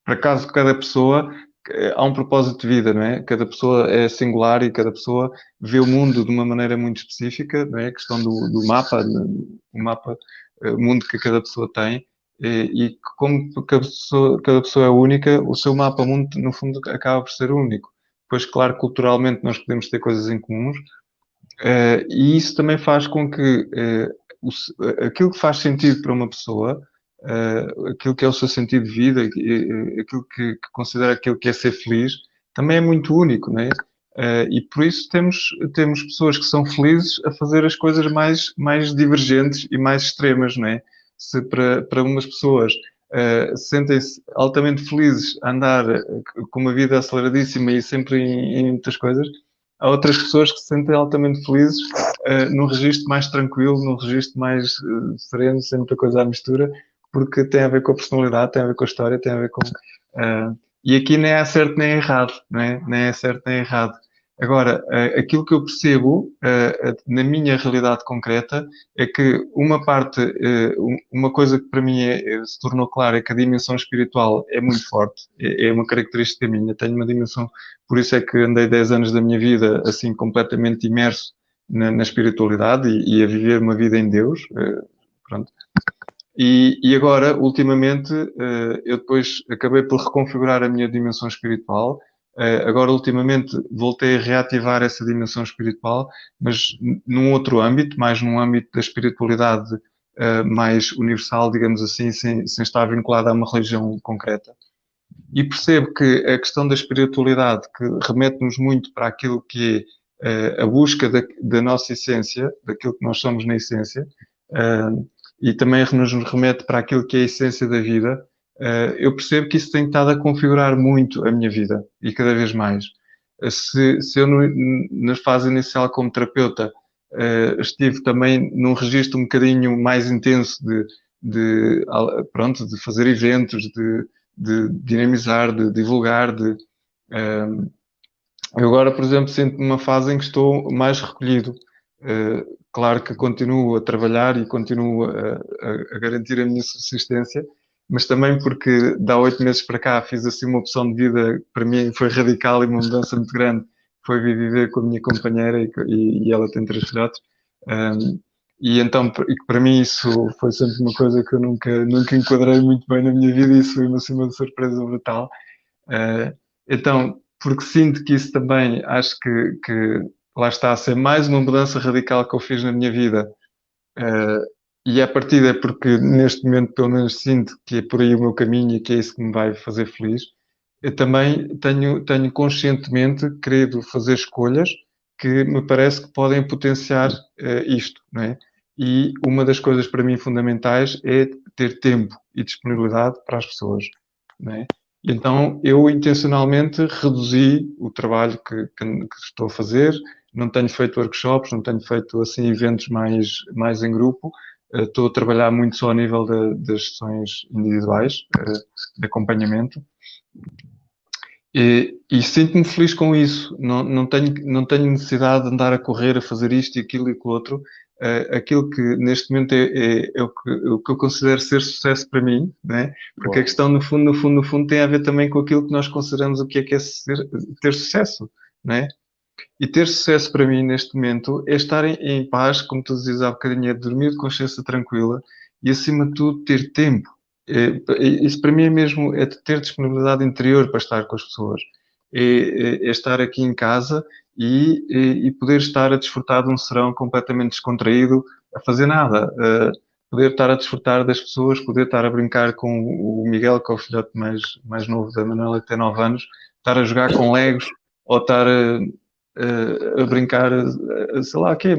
S2: acaso cada pessoa há um propósito de vida, não é? Cada pessoa é singular e cada pessoa vê o mundo de uma maneira muito específica, não é? A questão do mapa, o mapa o mundo que cada pessoa tem e como cada pessoa é única, o seu mapa mundo, no fundo, acaba por ser único. Depois, claro, culturalmente nós podemos ter coisas em comuns e isso também faz com que aquilo que faz sentido para uma pessoa, aquilo que é o seu sentido de vida, aquilo que considera aquilo que é ser feliz, também é muito único, não é? E por isso temos pessoas que são felizes a fazer as coisas mais divergentes e mais extremas, não é? Se para umas pessoas sentem-se altamente felizes a andar com uma vida aceleradíssima e sempre em muitas coisas, há outras pessoas que se sentem altamente felizes num registro mais tranquilo, num registro mais sereno, sem muita coisa à mistura, porque tem a ver com a personalidade, tem a ver com a história, tem a ver com... e aqui nem é certo nem é errado, não é? Nem é certo nem é errado. Agora, aquilo que eu percebo na minha realidade concreta é que uma parte, uma coisa que para mim se tornou clara é que a dimensão espiritual é muito forte, é uma característica minha, tenho uma dimensão, por isso é que andei 10 anos da minha vida assim completamente imerso na espiritualidade e a viver uma vida em Deus, pronto. E agora, ultimamente, eu depois acabei por reconfigurar a minha dimensão espiritual. Agora, ultimamente, voltei a reativar essa dimensão espiritual, mas num outro âmbito, mais num âmbito da espiritualidade mais universal, digamos assim, sem estar vinculada a uma religião concreta. E percebo que a questão da espiritualidade, que remete-nos muito para aquilo que é a busca da nossa essência, daquilo que nós somos na essência, e também nos remete para aquilo que é a essência da vida, eu percebo que isso tem estado a configurar muito a minha vida, e cada vez mais. Se eu, na fase inicial como terapeuta, estive também num registro um bocadinho mais intenso de fazer eventos, de dinamizar, de divulgar, eu agora, por exemplo, sinto-me numa fase em que estou mais recolhido. Claro que continuo a trabalhar e continuo a garantir a minha subsistência, mas também porque de há 8 meses para cá fiz assim uma opção de vida que para mim foi radical e uma mudança muito grande. Foi vir viver com a minha companheira e ela tem 3 filhotes. E então, para mim isso foi sempre uma coisa que eu nunca enquadrei muito bem na minha vida e isso foi assim, uma surpresa brutal. Então, porque sinto que isso também, acho que lá está a ser mais uma mudança radical que eu fiz na minha vida. E a partir é porque neste momento pelo menos sinto que é por aí o meu caminho e que é isso que me vai fazer feliz. eu também tenho conscientemente querido fazer escolhas que me parece que podem potenciar isto, não é? E uma das coisas para mim fundamentais é ter tempo e disponibilidade para as pessoas, não é? E então eu intencionalmente reduzi o trabalho que estou a fazer, não tenho feito workshops, não tenho feito assim eventos mais em grupo, estou a trabalhar muito só a nível das sessões individuais de acompanhamento. E sinto-me feliz com isso. Não tenho necessidade de andar a correr, a fazer isto e aquilo e aquilo outro. Aquilo que neste momento é o que eu considero ser sucesso para mim, né? Porque a questão, no fundo, tem a ver também com aquilo que nós consideramos o que é ter sucesso, né? E ter sucesso para mim neste momento é estar em paz, como tu dizias há bocadinho, é dormir de consciência tranquila e, acima de tudo, ter tempo. Isso para mim é mesmo é ter disponibilidade interior para estar com as pessoas. É estar aqui em casa e poder estar a desfrutar de um serão completamente descontraído, a fazer nada. Poder estar a desfrutar das pessoas, poder estar a brincar com o Miguel, que é o filhote mais novo da Manuela, que tem 9 anos, estar a jogar com Legos ou estar a brincar, sei lá o quê,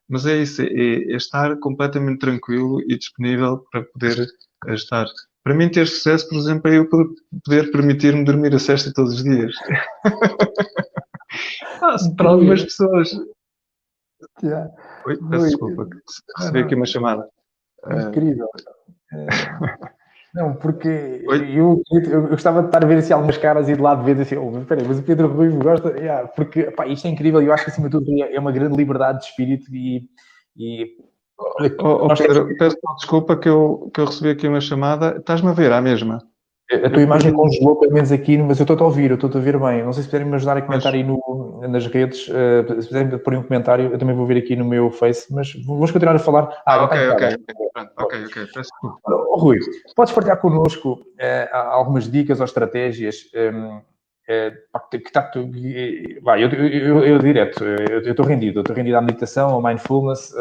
S2: mas é isso, é estar completamente tranquilo e disponível para poder estar. Para mim, ter sucesso, por exemplo, é eu poder permitir-me dormir a sesta todos os dias. Para algumas pessoas.
S1: Yeah.
S2: Oi, peço desculpa, recebi aqui uma chamada.
S1: Incrível. Não, porque
S2: Oi?
S1: eu gostava de estar a ver assim, algumas caras e de lado ver assim, mas espera aí, mas o Pedro Ruivo gosta, porque pá, isto é incrível e eu acho que acima de tudo é uma grande liberdade de espírito e
S2: Pedro, peço desculpa que eu recebi aqui uma chamada. Estás-me a ver à mesma?
S1: A tua imagem congelou, pelo menos aqui, mas eu estou-te a ouvir, eu estou-te a ver bem. Não sei se puderem me ajudar a comentar aí nas redes, se puderem pôr um comentário, eu também vou ver aqui no meu Face, mas vamos continuar a falar.
S2: Ok. Peço desculpa.
S1: Rui, podes partilhar connosco algumas dicas ou estratégias eu direto, eu estou rendido à meditação, ao mindfulness,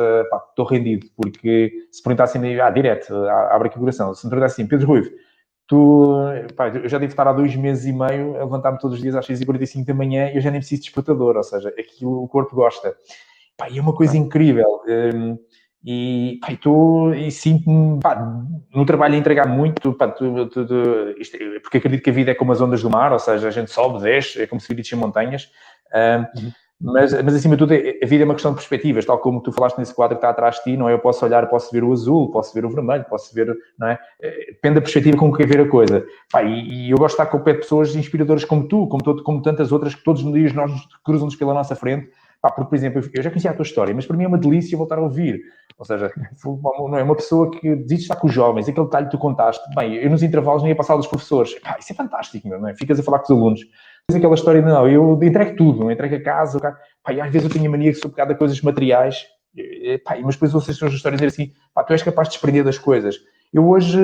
S1: estou rendido, porque se perguntassem direto, abre aqui o coração, se me perguntassem assim, Pedro Ruivo, eu já devo estar há 2 meses e meio a levantar-me todos os dias às 6h45 da manhã e eu já nem preciso de despertador, ou seja, aquilo o corpo gosta. E é uma coisa incrível. E sinto-me no trabalho a entregar muito, porque acredito que a vida é como as ondas do mar, ou seja, a gente sobe, desce, é como se visse em montanhas. Mas acima de tudo, a vida é uma questão de perspectivas, tal como tu falaste nesse quadro que está atrás de ti, não é? Eu posso olhar, posso ver o azul, posso ver o vermelho, posso ver, não é? Depende da perspectiva com que quer ver a coisa. E eu gosto de estar com o pé de pessoas inspiradoras como tu, como tantas outras que todos os dias nós cruzam-nos pela nossa frente. Porque, por exemplo, eu já conhecia a tua história, mas para mim é uma delícia voltar a ouvir. Ou seja, não é uma pessoa que desiste de estar com os jovens, aquele detalhe que tu contaste. Bem, eu nos intervalos nem ia passar dos professores. Isso é fantástico, não é? Ficas a falar com os alunos. Mas aquela história de, não, eu entrego tudo, não entrego a casa. E às vezes eu tenho a mania que sou pegado a coisas materiais. Mas depois ouço as suas histórias dizer assim, tu és capaz de desprender das coisas. Eu hoje,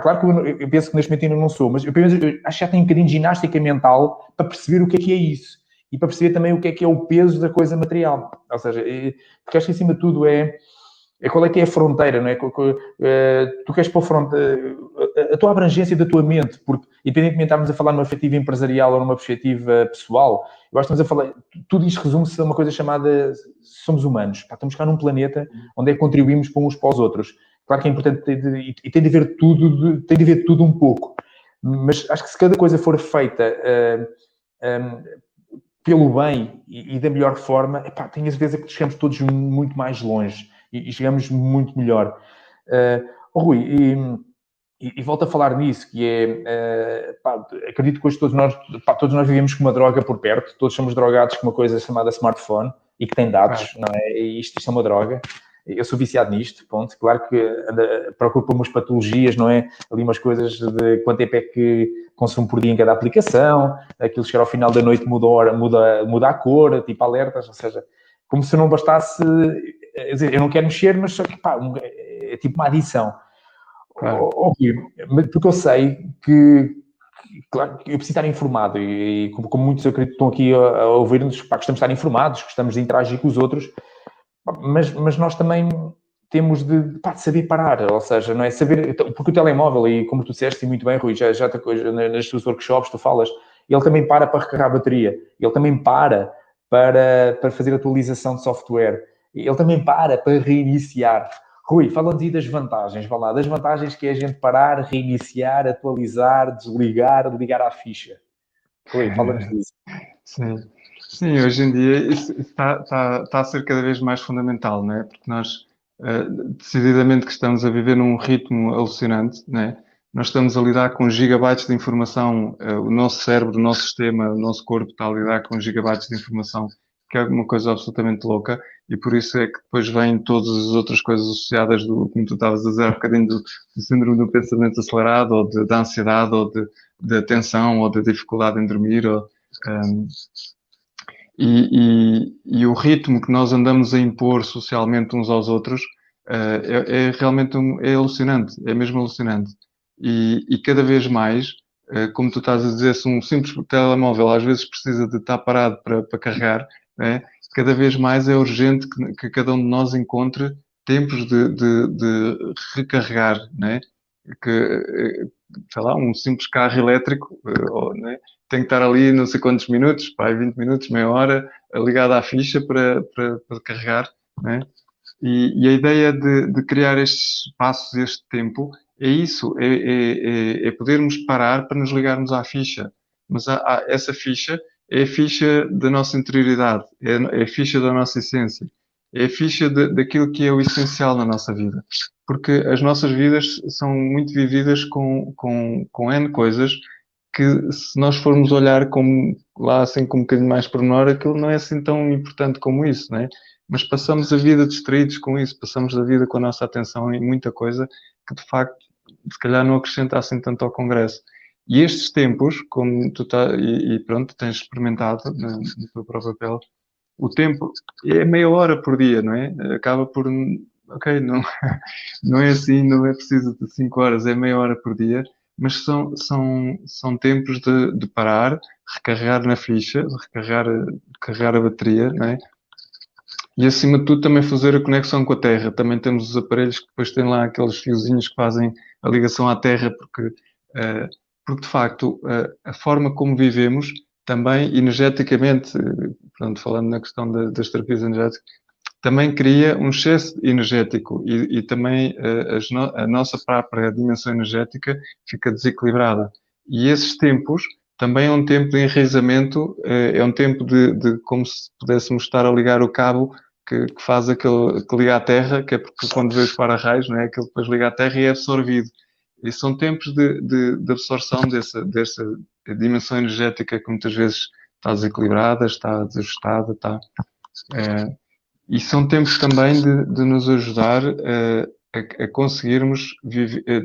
S1: claro que eu penso que neste momento ainda não sou, mas eu acho que já tenho um bocadinho de ginástica mental para perceber o que é isso. E para perceber também o que é o peso da coisa material. Ou seja, porque acho que acima de tudo qual é que é a fronteira, não é? Tu queres pôr a tua abrangência da tua mente, porque independentemente de estarmos a falar numa perspectiva empresarial ou numa perspectiva pessoal, eu acho que estamos a falar, tudo isto resume-se a uma coisa chamada somos humanos. Estamos cá num planeta onde contribuímos para uns para os outros. Claro que é importante e tem de haver tudo um pouco. Mas acho que se cada coisa for feita pelo bem e da melhor forma, tenho a certeza que chegamos todos muito mais longe e chegamos muito melhor. Rui, e volto a falar nisso, que acredito que hoje todos nós vivemos com uma droga por perto, todos somos drogados com uma coisa chamada smartphone e que tem dados, não é? E isto é uma droga. Eu sou viciado nisto, ponto. Claro que procuro por umas patologias, não é? Ali umas coisas de quanto tempo é que consumo por dia em cada aplicação, aquilo chegar ao final da noite muda a cor, tipo alertas, ou seja, como se não bastasse, eu não quero mexer, mas só que é tipo uma adição. Claro. Porque eu sei que, claro, eu preciso estar informado e como muitos eu acredito que estão aqui a ouvir-nos, gostamos de estar informados, gostamos de interagir com os outros, mas nós também temos de saber parar, ou seja, não é saber, porque o telemóvel, e como tu disseste muito bem, Rui, já nas tuas workshops tu falas, ele também para recarregar a bateria, ele também para fazer atualização de software, ele também para reiniciar. Rui, fala-nos aí das vantagens, vá lá, das vantagens que é a gente parar, reiniciar, atualizar, desligar, ligar à ficha. Rui, fala-nos disso.
S2: Sim. Sim, hoje em dia isso está a ser cada vez mais fundamental, não é? Porque nós, decididamente que estamos a viver num ritmo alucinante, não é? Nós estamos a lidar com gigabytes de informação, o nosso cérebro, o nosso sistema, o nosso corpo está a lidar com gigabytes de informação, que é uma coisa absolutamente louca, e por isso é que depois vêm todas as outras coisas associadas, como tu estavas a dizer há bocadinho, do síndrome do pensamento acelerado, ou da ansiedade, ou de atenção, ou da dificuldade em dormir, ou, um, e o ritmo que nós andamos a impor socialmente uns aos outros é realmente é alucinante, é mesmo alucinante. E cada vez mais, como tu estás a dizer, se um simples telemóvel às vezes precisa de estar parado para carregar, né? Cada vez mais é urgente que cada um de nós encontre tempos de recarregar, né? Sei lá, um simples carro elétrico, né? Tem que estar ali não sei quantos minutos, 20 minutos, meia hora, ligado à ficha para carregar, né? E a ideia de criar estes espaços, este tempo, é isso, é podermos parar para nos ligarmos à ficha. Mas essa ficha é a ficha da nossa interioridade, é a ficha da nossa essência, é a ficha daquilo que é o essencial na nossa vida. Porque as nossas vidas são muito vividas com N coisas que, se nós formos olhar lá assim com um bocadinho mais pormenor, aquilo não é assim tão importante como isso, não é? Mas passamos a vida distraídos com isso, passamos a vida com a nossa atenção em muita coisa que, de facto, se calhar não acrescenta assim tanto ao Congresso. E estes tempos, como tu pronto, tens experimentado na tua própria pele, o tempo é meia hora por dia, não é? Acaba por, ok, não, não é assim, não é preciso de 5 horas, é meia hora por dia, mas são tempos de parar, recarregar na ficha, carregar a bateria, não é? E acima de tudo também fazer a conexão com a Terra. Também temos os aparelhos que depois têm lá aqueles fiozinhos que fazem a ligação à Terra, porque de facto a forma como vivemos também energeticamente, portanto, falando na questão das terapias energéticas, também cria um excesso energético e também a nossa própria dimensão energética fica desequilibrada. E esses tempos também é um tempo de enraizamento, é um tempo de como se pudéssemos estar a ligar o cabo que faz aquele que liga à Terra, que é porque quando vê os para-raios, não é? Aquilo que depois liga à Terra e é absorvido. E são tempos de absorção dessa dimensão energética que muitas vezes está desequilibrada, está desajustada, e são tempos também de nos ajudar a conseguirmos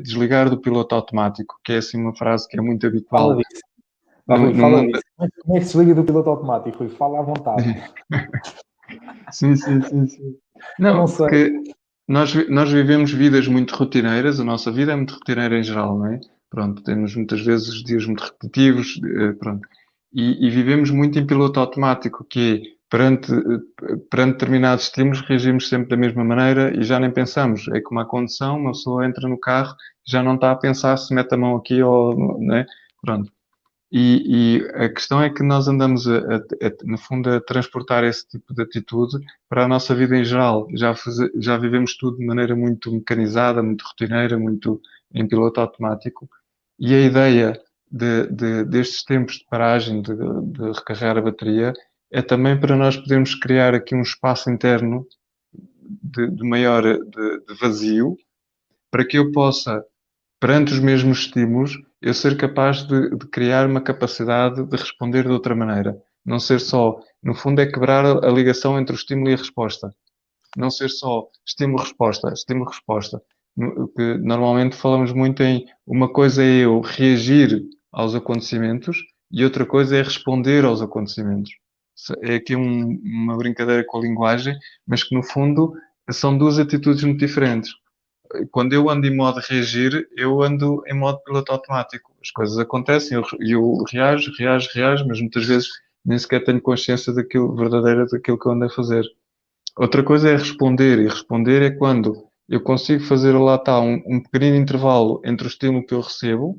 S2: desligar do piloto automático, que é assim uma frase que é muito habitual.
S1: Fala disso. Rui, fala disso. Como é que se liga do piloto automático, Rui? Fala à vontade.
S2: Sim. Não, porque nós vivemos vidas muito rotineiras, a nossa vida é muito rotineira em geral, não é? Pronto, temos muitas vezes dias muito repetitivos, pronto. E vivemos muito em piloto automático, que é, perante determinados estímulos, reagimos sempre da mesma maneira e já nem pensamos. É como a condução, uma pessoa entra no carro, já não está a pensar se mete a mão aqui ou, não é? Pronto. E a questão é que nós andamos, no fundo, a transportar esse tipo de atitude para a nossa vida em geral. Já vivemos tudo de maneira muito mecanizada, muito rotineira, muito em piloto automático. E a ideia destes tempos de paragem, de recarregar a bateria, é também para nós podermos criar aqui um espaço interno de maior de vazio, para que eu possa, perante os mesmos estímulos, eu ser capaz de criar uma capacidade de responder de outra maneira. Não ser só, no fundo, é quebrar a ligação entre o estímulo e a resposta. Não ser só estímulo-resposta, estímulo-resposta. Que normalmente falamos muito em uma coisa é eu reagir aos acontecimentos e outra coisa é responder aos acontecimentos. É aqui uma brincadeira com a linguagem, mas que no fundo são duas atitudes muito diferentes. Quando eu ando em modo reagir, eu ando em modo piloto automático. As coisas acontecem, eu reajo, mas muitas vezes nem sequer tenho consciência verdadeira daquilo que eu ando a fazer. Outra coisa é responder, e responder é quando eu consigo fazer, lá está, um pequenino intervalo entre o estímulo que eu recebo,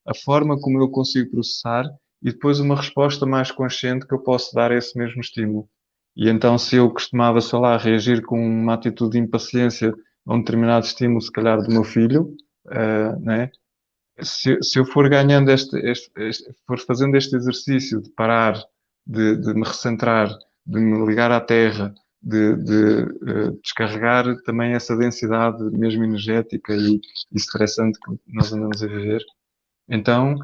S2: a forma como eu consigo processar e depois uma resposta mais consciente que eu posso dar a esse mesmo estímulo. E então, se eu costumava, sei lá, reagir com uma atitude de impaciência a um determinado estímulo, se calhar do meu filho, né? Se eu for ganhando for fazendo este exercício de parar, de me recentrar, de me ligar à terra, de descarregar também essa densidade mesmo energética e estressante que nós andamos a viver, então,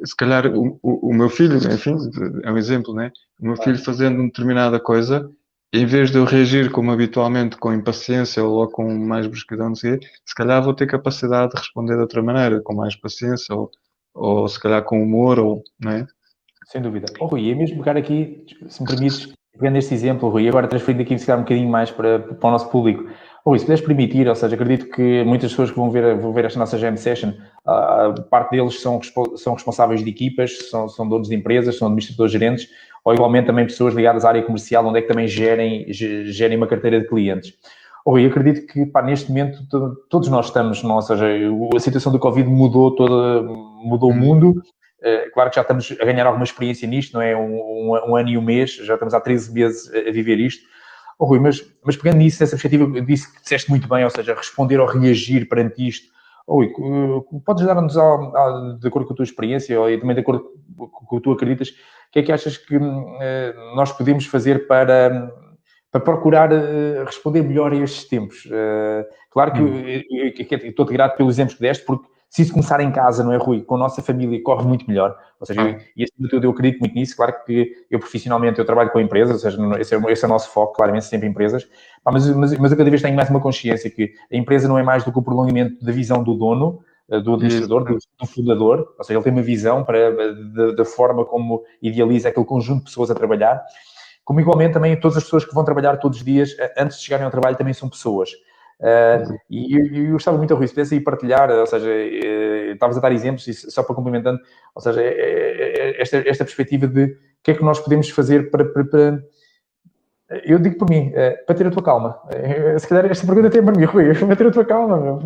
S2: se calhar o meu filho, enfim, é um exemplo, né? O meu filho fazendo uma determinada coisa, em vez de eu reagir como habitualmente, com impaciência ou logo com mais brusquidão, não sei, se calhar vou ter capacidade de responder de outra maneira, com mais paciência ou se calhar com humor, ou, não é?
S1: Sem dúvida. Oh, Rui, é mesmo pegar aqui, se me permites, pegando este exemplo, Rui, e agora transferindo aqui, se calhar, um bocadinho mais para o nosso público. Oh, Rui, se puderes permitir, ou seja, acredito que muitas pessoas que vão ver esta nossa Jam Session, parte deles são responsáveis de equipas, são donos de empresas, são administradores gerentes, ou igualmente também pessoas ligadas à área comercial, onde é que também gerem uma carteira de clientes. Oh, Rui, eu acredito que, pá, neste momento, todos nós estamos, ou seja, a situação do Covid mudou o mundo. Claro que já estamos a ganhar alguma experiência nisto, não é? Um ano e um mês, já estamos há 13 meses a viver isto. Oh, Rui, mas pegando nisso, nessa perspectiva, disse que disseste muito bem, ou seja, responder ou reagir perante isto. Oh, Rui, podes dar-nos, de acordo com a tua experiência e também de acordo com o que tu acreditas, o que é que achas que nós podemos fazer para procurar responder melhor a estes tempos? Claro que eu estou-te grato pelos exemplos que deste, porque se isso começar em casa, não é, Rui? Com a nossa família corre muito melhor. Ou seja, e acima de tudo eu acredito muito nisso. Claro que eu profissionalmente eu trabalho com empresas, ou seja, esse é o nosso foco, claramente, sempre empresas. Mas eu cada vez tenho mais uma consciência que a empresa não é mais do que o prolongamento da visão do dono, do administrador, do fundador. Ou seja, ele tem uma visão da forma como idealiza aquele conjunto de pessoas a trabalhar. Como igualmente também todas as pessoas que vão trabalhar todos os dias, antes de chegarem ao trabalho, também são pessoas. E eu gostava muito, Rui, se pudesse aí partilhar, ou seja, estavas a dar exemplos, só para complementando, ou seja, esta perspectiva de o que é que nós podemos fazer para eu digo por mim, para ter a tua calma. Se calhar esta pergunta tem para mim, Rui, para ter a tua calma, meu.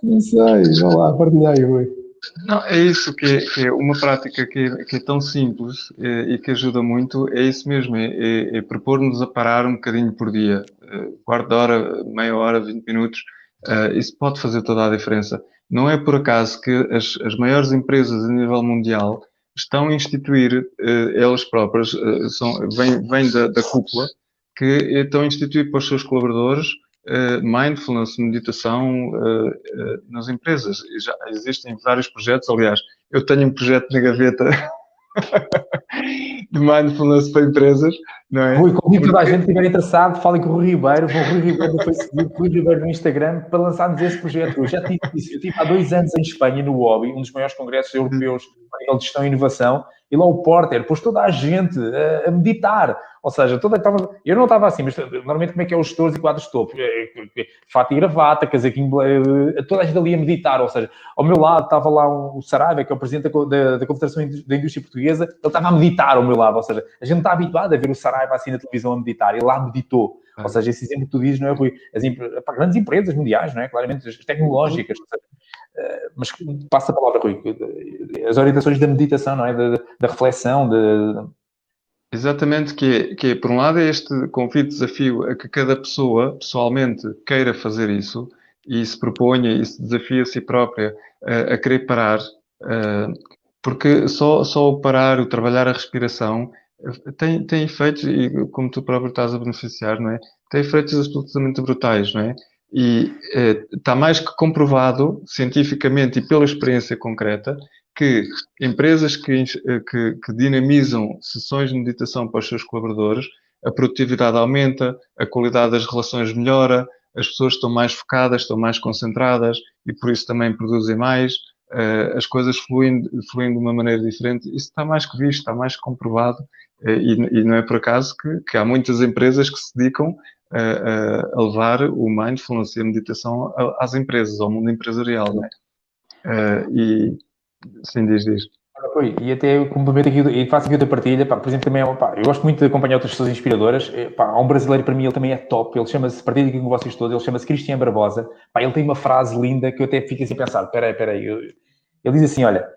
S1: Não sei, vá lá, partilhei, Rui.
S2: Não, é isso que é uma prática que é tão simples e que ajuda muito, é isso mesmo, é propor-nos a parar um bocadinho por dia, quarto de hora, meia hora, 20 minutos, isso pode fazer toda a diferença. Não é por acaso que as maiores empresas a nível mundial estão a instituir, elas próprias, vêm da cúpula, que estão a instituir para os seus colaboradores mindfulness, meditação nas empresas. E já existem vários projetos, aliás, eu tenho um projeto na gaveta de mindfulness para empresas, não é?
S1: Rui, convido toda a gente que estiver interessado, falem com o Rui Ribeiro, vão Rui Ribeiro no Facebook, Rui Ribeiro no Instagram, para lançarmos esse projeto. Eu já tive isso, eu estive há 2 anos em Espanha, no Hobby, um dos maiores congressos europeus a nível de gestão e inovação, e lá o Porter pôs toda a gente a meditar. Ou seja, eu não estava assim, mas normalmente como é que é os gestores e quadros de topo? Fato e gravata, casaquinho, toda a gente ali a meditar. Ou seja, ao meu lado estava lá o Saraiva, que é o presidente da Confederação da Indústria Portuguesa, ele estava a meditar ao meu lado. Ou seja, a gente está habituado a ver o Saraiva assim na televisão a meditar, e lá meditou. Ou seja, esse exemplo que tu dizes, não é, Rui? Para grandes empresas mundiais, não é? Claramente, as tecnológicas. Mas passa a palavra, Rui. As orientações da meditação, não é? Da reflexão,
S2: Exatamente, que é, por um lado, é este convite, desafio a que cada pessoa, pessoalmente, queira fazer isso e se proponha e se desafie a si própria a querer parar, porque só o parar, o trabalhar a respiração, tem efeitos, e como tu próprio estás a beneficiar, não é? Tem efeitos absolutamente brutais, não é? E está mais que comprovado, cientificamente e pela experiência concreta, que empresas que dinamizam sessões de meditação para os seus colaboradores, a produtividade aumenta, a qualidade das relações melhora, as pessoas estão mais focadas, estão mais concentradas e por isso também produzem mais, as coisas fluem de uma maneira diferente. Isso está mais que visto, está mais que comprovado e não é por acaso que há muitas empresas que se dedicam a levar o mindfulness e a meditação às empresas, ao mundo empresarial, não é? E sim, diz.
S1: Rui, e até complemento aqui, e faço aqui outra partilha, pá, por exemplo, também, pá, eu gosto muito de acompanhar outras pessoas inspiradoras, pá, há um brasileiro, para mim, ele também é top, ele chama-se, partilho aqui com vocês todos, ele chama-se Cristiano Barbosa, pá, ele tem uma frase linda que eu até fico assim a pensar, peraí, ele diz assim, olha,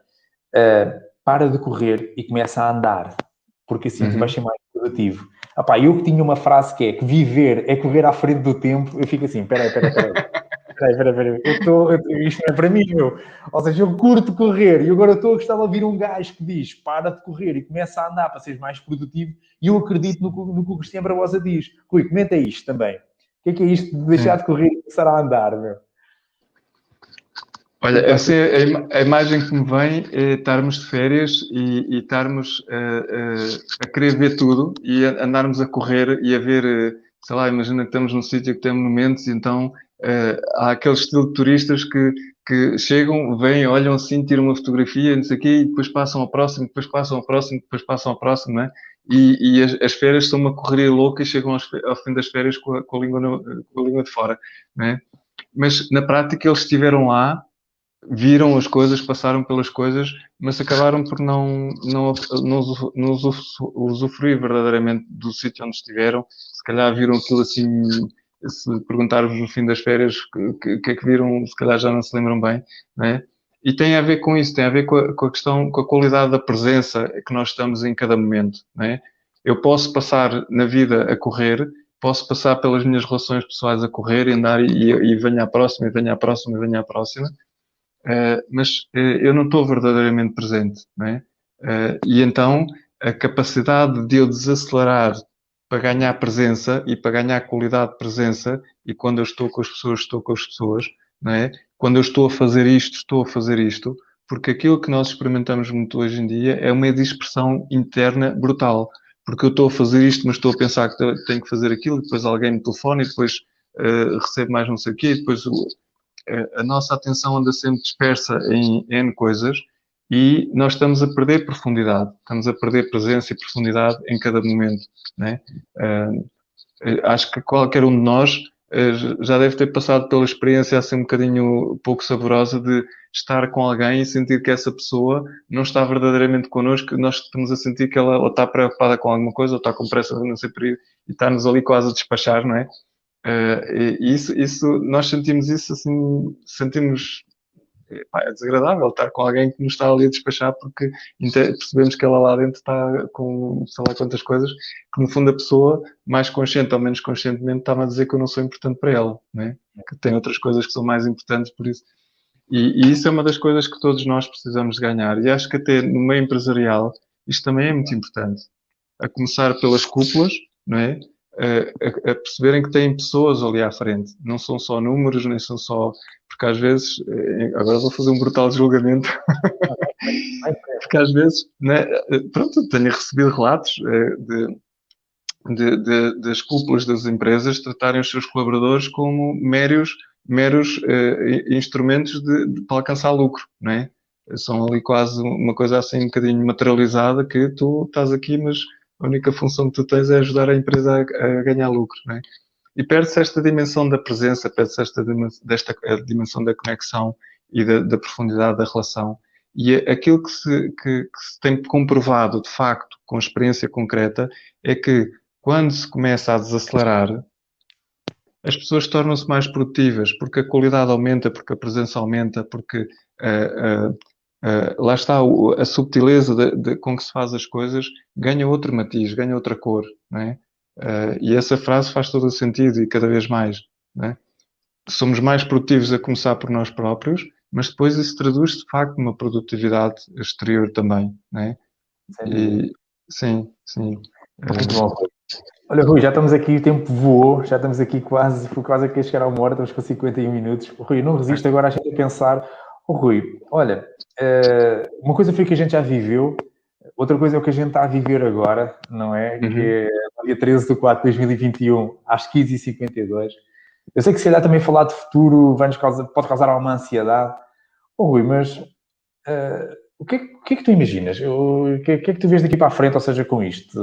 S1: para de correr e começa a andar, porque assim tu vais ser mais produtivo. Ah, pá, eu que tinha uma frase que é que viver é correr à frente do tempo, eu fico assim, peraí. Isto não é para mim, meu. Ou seja, eu curto correr e agora estou a gostar de ouvir um gajo que diz para de correr e começa a andar para seres mais produtivo e eu acredito no que o Cristiano Barbosa diz. Rui, comenta isto também. O que é isto de deixar de correr e começar a andar, meu?
S2: Olha, eu sei, a imagem que me vem é estarmos de férias e estarmos a querer ver tudo e andarmos a correr e a ver, sei lá, imagina que estamos num sítio que tem monumentos e então há aquele estilo de turistas que chegam, vêm, olham assim, tiram uma fotografia, não sei o quê, e depois passam ao próximo, depois passam ao próximo, depois passam ao próximo, não é? E as férias são uma correria louca e chegam ao fim das férias com a língua de fora, não é? Mas na prática eles estiveram lá, viram as coisas, passaram pelas coisas, mas acabaram por não usufruir verdadeiramente do sítio onde estiveram. Se calhar viram aquilo assim, se perguntarmos no fim das férias o que é que viram, se calhar já não se lembram bem, não é? E tem a ver com isso, tem a ver com a questão, com a qualidade da presença que nós estamos em cada momento, não é? Eu posso passar na vida a correr, posso passar pelas minhas relações pessoais a correr e andar e venho à próxima, e venho à próxima, e venho à próxima. Mas eu não estou verdadeiramente presente, não é? E então a capacidade de eu desacelerar para ganhar presença e para ganhar qualidade de presença, e quando eu estou com as pessoas, não é? Quando eu estou a fazer isto, porque aquilo que nós experimentamos muito hoje em dia é uma dispersão interna brutal, porque eu estou a fazer isto, mas estou a pensar que tenho que fazer aquilo, e depois alguém me telefona e depois recebo mais não sei o quê, e depois a nossa atenção anda sempre dispersa em N coisas e nós estamos a perder profundidade, estamos a perder presença e profundidade em cada momento, né? Acho que qualquer um de nós já deve ter passado pela experiência assim um bocadinho pouco saborosa de estar com alguém e sentir que essa pessoa não está verdadeiramente connosco, nós estamos a sentir que ela ou está preocupada com alguma coisa ou está com pressa de não ser por aí e está-nos ali quase a despachar, não é? Nós sentimos isso assim, é desagradável estar com alguém que nos está ali a despachar porque percebemos que ela lá dentro está com sei lá quantas coisas que no fundo a pessoa, mais consciente ou menos conscientemente, está-me a dizer que eu não sou importante para ela, né? Que tem outras coisas que são mais importantes por isso. E isso é uma das coisas que todos nós precisamos de ganhar. E acho que até no meio empresarial isto também é muito importante. A começar pelas cúpulas, não é? A perceberem que têm pessoas ali à frente. Não são só números, nem são só... Porque às vezes... Agora vou fazer um brutal julgamento. Porque às vezes... Né, pronto, tenho recebido relatos das cúpulas das empresas tratarem os seus colaboradores como meros instrumentos para alcançar lucro, não é? São ali quase uma coisa assim um bocadinho materializada que tu estás aqui, mas a única função que tu tens é ajudar a empresa a ganhar lucro, não é? E perde-se esta dimensão da presença, perde-se esta dimensão da conexão e da profundidade da relação. E aquilo que se tem comprovado, de facto, com experiência concreta, é que quando se começa a desacelerar, as pessoas tornam-se mais produtivas, porque a qualidade aumenta, porque a presença aumenta, porque lá está a subtileza com que se faz as coisas, ganha outro matiz, ganha outra cor, não é? E essa frase faz todo o sentido e cada vez mais, não é? Somos mais produtivos a começar por nós próprios, mas depois isso traduz-se de facto numa produtividade exterior também, não é? Sim.
S1: Muito bom. Olha, Rui, já estamos aqui, o tempo voou, já estamos aqui quase a chegar a uma hora, estamos com 51 minutos. Rui, não resisto agora a gente a pensar, Rui, olha, uma coisa foi que a gente já viveu, outra coisa é o que a gente está a viver agora, não é? Que é no dia 13 de 4 de 2021, às 15h52. Eu sei que se calhar também falar de futuro pode causar alguma ansiedade. Rui, mas o que é que tu imaginas? O que é que tu vês daqui para a frente, ou seja, com isto?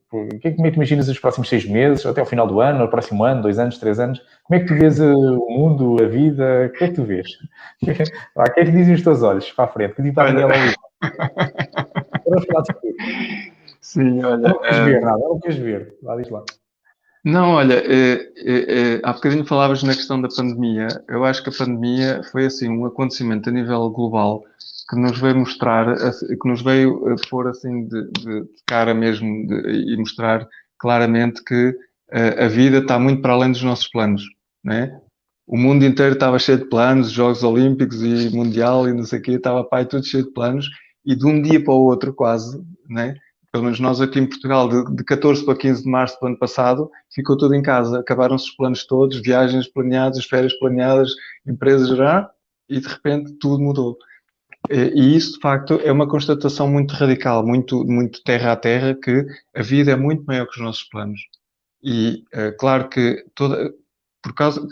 S1: Como é que tu imaginas os próximos 6 meses, até ao final do ano, o próximo ano, 2 anos, 3 anos? Como é que tu vês o mundo, a vida? O que é que tu vês? O que é que dizem os teus olhos para a frente? Que tipo para Vamos falar de futuro.
S2: Sim, olha.
S1: Não queres ver nada, não queres ver. Lá, diz lá.
S2: Não, olha, há bocadinho falavas na questão da pandemia. Eu acho que a pandemia foi assim um acontecimento a nível global que nos veio mostrar, que nos veio pôr assim de cara mesmo e mostrar claramente que a vida está muito para além dos nossos planos, né? O mundo inteiro estava cheio de planos, Jogos Olímpicos e Mundial e não sei o quê, estava pai tudo cheio de planos e de um dia para o outro quase, né? Pelo menos nós aqui em Portugal, de 14 para 15 de março do ano passado, ficou tudo em casa. Acabaram-se os planos todos, viagens planeadas, férias planeadas, empresas já, e de repente tudo mudou. E isso, de facto, é uma constatação muito radical, muito terra a terra, que a vida é muito maior que os nossos planos. E claro que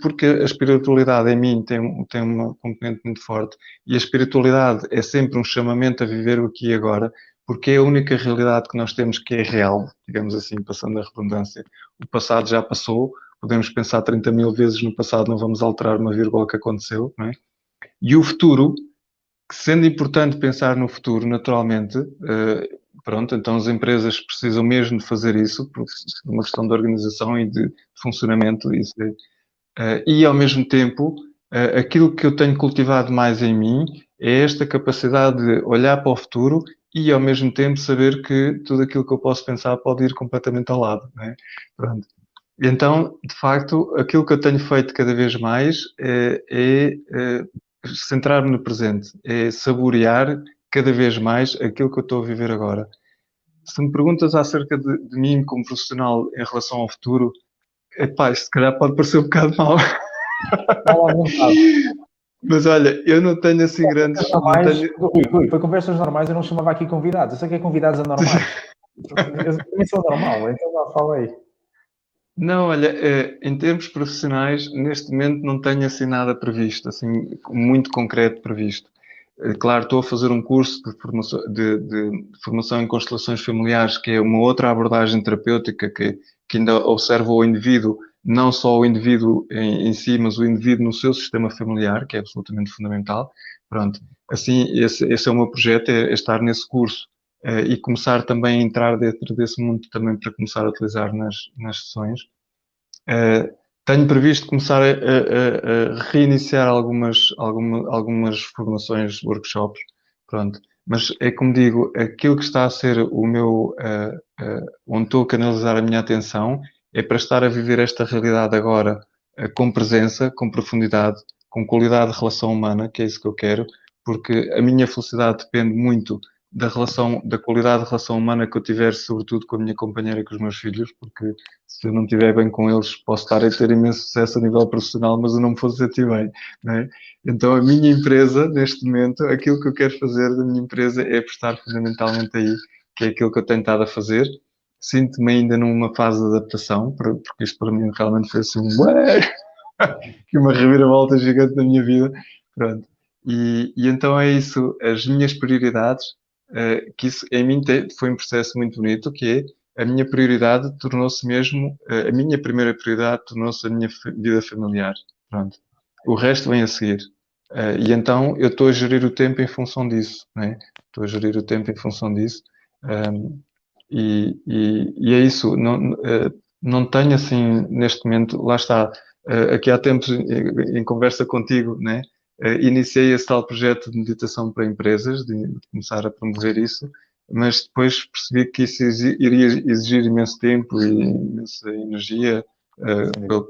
S2: porque a espiritualidade em mim tem uma componente muito forte e a espiritualidade é sempre um chamamento a viver o aqui e agora, porque é a única realidade que nós temos que é real, digamos assim, passando a redundância. O passado já passou, podemos pensar 30 mil vezes no passado, não vamos alterar uma vírgula que aconteceu, não é? E o futuro, que sendo importante pensar no futuro, naturalmente, pronto, então as empresas precisam mesmo de fazer isso, por uma questão de organização e de funcionamento, e ao mesmo tempo, aquilo que eu tenho cultivado mais em mim é esta capacidade de olhar para o futuro e ao mesmo tempo saber que tudo aquilo que eu posso pensar pode ir completamente ao lado, não é? Pronto. Então, de facto, aquilo que eu tenho feito cada vez mais é centrar-me no presente, é saborear cada vez mais aquilo que eu estou a viver agora. Se me perguntas acerca de mim como profissional em relação ao futuro, epá, isto se calhar pode parecer um bocado mau.
S1: Fala à vontade.
S2: Mas olha, eu não tenho assim grandes. Não
S1: Normais,
S2: tenho...
S1: Rui, para conversas normais eu não chamava aqui convidados. Eu sei que é convidados anormais. Eu também sou normal, então lá fala aí.
S2: Não, olha, em termos profissionais, neste momento não tenho assim nada previsto, assim, muito concreto previsto. Claro, estou a fazer um curso de formação em constelações familiares, que é uma outra abordagem terapêutica que ainda observa o indivíduo, não só o indivíduo em si, mas o indivíduo no seu sistema familiar, que é absolutamente fundamental. Pronto, assim, esse é o meu projeto, é estar nesse curso e começar também a entrar dentro desse mundo também para começar a utilizar nas sessões. Tenho previsto começar a reiniciar algumas formações, workshops, pronto. Mas é como digo, aquilo que está a ser o meu, onde estou a canalizar a minha atenção é para estar a viver esta realidade agora com presença, com profundidade, com qualidade de relação humana, que é isso que eu quero, porque a minha felicidade depende muito da qualidade de relação humana que eu tiver, sobretudo com a minha companheira e com os meus filhos, porque se eu não estiver bem com eles, posso estar a ter imenso sucesso a nível profissional, mas eu não me vou sentir bem, não é? Então, a minha empresa, neste momento, aquilo que eu quero fazer da minha empresa é apostar fundamentalmente aí, que é aquilo que eu tenho estado a fazer. Sinto-me ainda numa fase de adaptação, porque isto para mim realmente foi assim uma reviravolta gigante na minha vida. Pronto. E então é isso, as minhas prioridades, que isso em mim foi um processo muito bonito, que é a minha prioridade tornou-se mesmo, a minha primeira prioridade tornou-se a minha vida familiar. Pronto. O resto vem a seguir. E então eu estou a gerir o tempo em função disso, né? Estou a gerir o tempo em função disso. E é isso, não tenho assim, neste momento, lá está, aqui há tempos em conversa contigo, né? Iniciei esse tal projeto de meditação para empresas, de começar a promover isso, mas depois percebi que isso iria exigir imenso tempo e imensa energia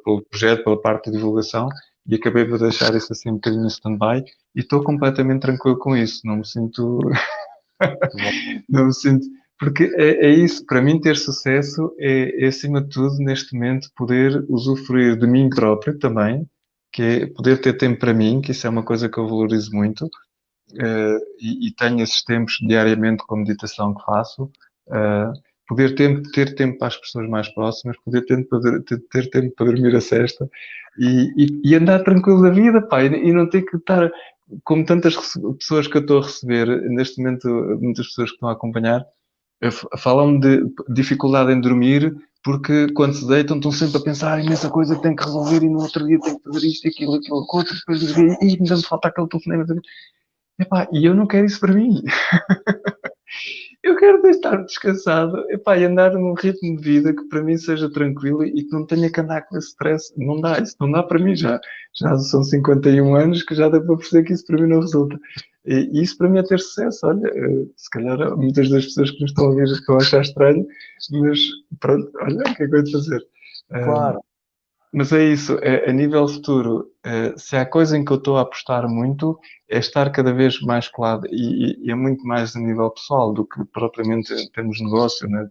S2: pelo projeto, pela parte de divulgação, e acabei por deixar isso assim um bocadinho em stand-by, e estou completamente tranquilo com isso, não me sinto... não me sinto... Porque é isso, para mim ter sucesso é acima de tudo, neste momento, poder usufruir de mim próprio também, que é poder ter tempo para mim, que isso é uma coisa que eu valorizo muito, e tenho esses tempos diariamente com a meditação que faço, poder ter tempo para as pessoas mais próximas, poder ter tempo para dormir a sesta e andar tranquilo da vida, pá, e não ter que estar, como tantas pessoas que eu estou a receber, neste momento, muitas pessoas que estão a acompanhar, falam de dificuldade em dormir porque quando se deitam estão sempre a pensar imensa coisa que têm que resolver e no outro dia têm que fazer isto, aquilo, outro, depois dizem, ainda me falta aquele telefonema. Epá, e eu não quero isso para mim. Eu quero estar descansado, epá, e andar num ritmo de vida que para mim seja tranquilo e que não tenha que andar com esse stress. Não dá, isso não dá para mim já. Já são 51 anos que já dá para perceber que isso para mim não resulta. E isso para mim é ter sucesso. Olha, se calhar muitas das pessoas que nos estão a ouvir estão a achar estranho, mas pronto, olha, o que é que eu vou fazer?
S1: Claro.
S2: Mas é isso, a nível futuro, se há coisa em que eu estou a apostar muito, é estar cada vez mais colado, e é muito mais a nível pessoal do que propriamente em termos de negócio, né,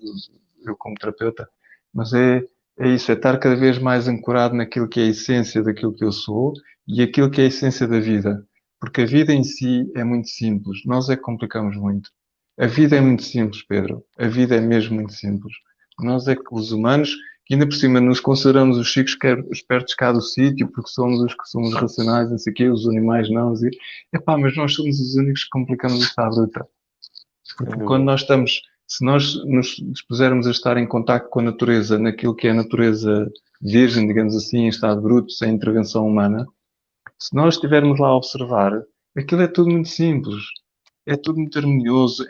S2: eu como terapeuta, mas é isso, é estar cada vez mais ancorado naquilo que é a essência daquilo que eu sou e aquilo que é a essência da vida. Porque a vida em si é muito simples, nós é que complicamos muito. A vida é muito simples, Pedro, a vida é mesmo muito simples. Nós é que os humanos que ainda por cima nos consideramos os chicos espertos cá do sítio, porque somos os que somos racionais, não sei o quê, os animais não. Epá, mas nós somos os únicos que complicamos isto à bruta. Porque quando nós estamos, se nós nos dispusermos a estar em contacto com a natureza, naquilo que é a natureza virgem, digamos assim, em estado bruto, sem intervenção humana, se nós estivermos lá a observar, aquilo é tudo muito simples, é tudo muito harmonioso,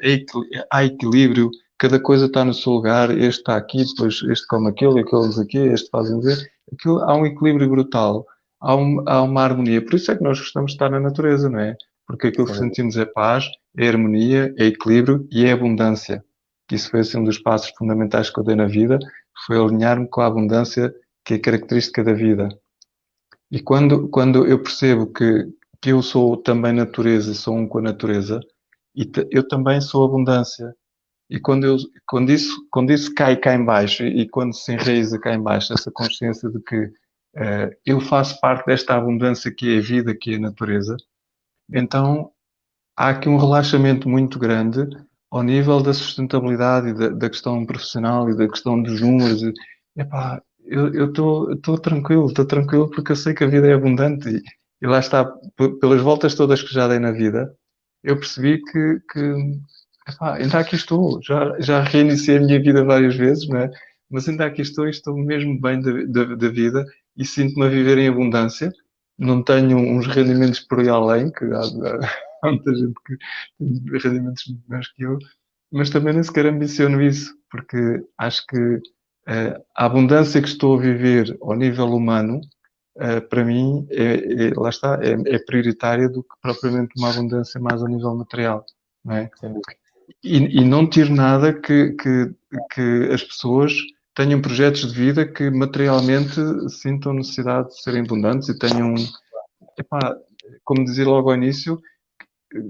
S2: há equilíbrio, cada coisa está no seu lugar, este está aqui, depois este come aquilo, aqueles aqui, este fazem ver. Aquilo, há um equilíbrio brutal, há uma harmonia. Por isso é que nós gostamos de estar na natureza, não é? Porque aquilo que sentimos é paz, é harmonia, é equilíbrio e é abundância. Isso foi assim um dos passos fundamentais que eu dei na vida, foi alinhar-me com a abundância que é característica da vida. E quando eu percebo que eu sou também natureza e sou um com a natureza, eu também sou abundância. E quando isso cai cá em baixo e quando se enraiza cá em baixo, essa consciência de que eu faço parte desta abundância que é a vida, que é a natureza, então há aqui um relaxamento muito grande ao nível da sustentabilidade e da questão profissional e da questão dos números. Epá, eu estou tranquilo porque eu sei que a vida é abundante e lá está, pelas voltas todas que já dei na vida, eu percebi que epá, ainda aqui estou, já reiniciei a minha vida várias vezes, não é? Mas ainda aqui estou e estou mesmo bem da vida e sinto-me a viver em abundância. Não tenho uns rendimentos por aí além, que há muita gente que tem rendimentos muito maiores que eu, mas também nem sequer ambiciono isso, porque acho que a abundância que estou a viver ao nível humano, para mim, lá está, é prioritária do que propriamente uma abundância mais ao nível material, não é? E não tiro nada que as pessoas tenham projetos de vida que materialmente sintam necessidade de serem abundantes e tenham, epá, como dizia logo ao início,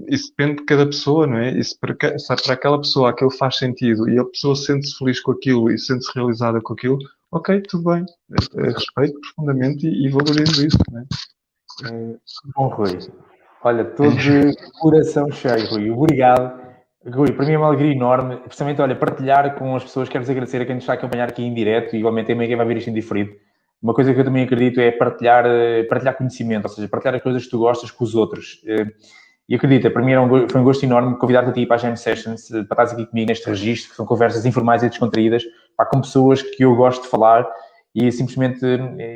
S2: isso depende de cada pessoa, não é? E se para aquela pessoa aquilo faz sentido e a pessoa sente-se feliz com aquilo e sente-se realizada com aquilo, ok, tudo bem. Respeito profundamente e valorizo isso, não é?
S1: Bom, Rui. Olha, estou de coração cheio, Rui. Obrigado. Rui, para mim é uma alegria enorme. Precisamente, olha, partilhar com as pessoas. Quero agradecer a quem nos está a acompanhar aqui em direto e igualmente também quem vai ver isto em diferido. Uma coisa que eu também acredito é partilhar conhecimento, ou seja, partilhar as coisas que tu gostas com os outros. E acredita, para mim foi um gosto enorme convidar-te a ti para a Jam Sessions, para estares aqui comigo neste registro, que são conversas informais e descontraídas, com pessoas que eu gosto de falar e simplesmente,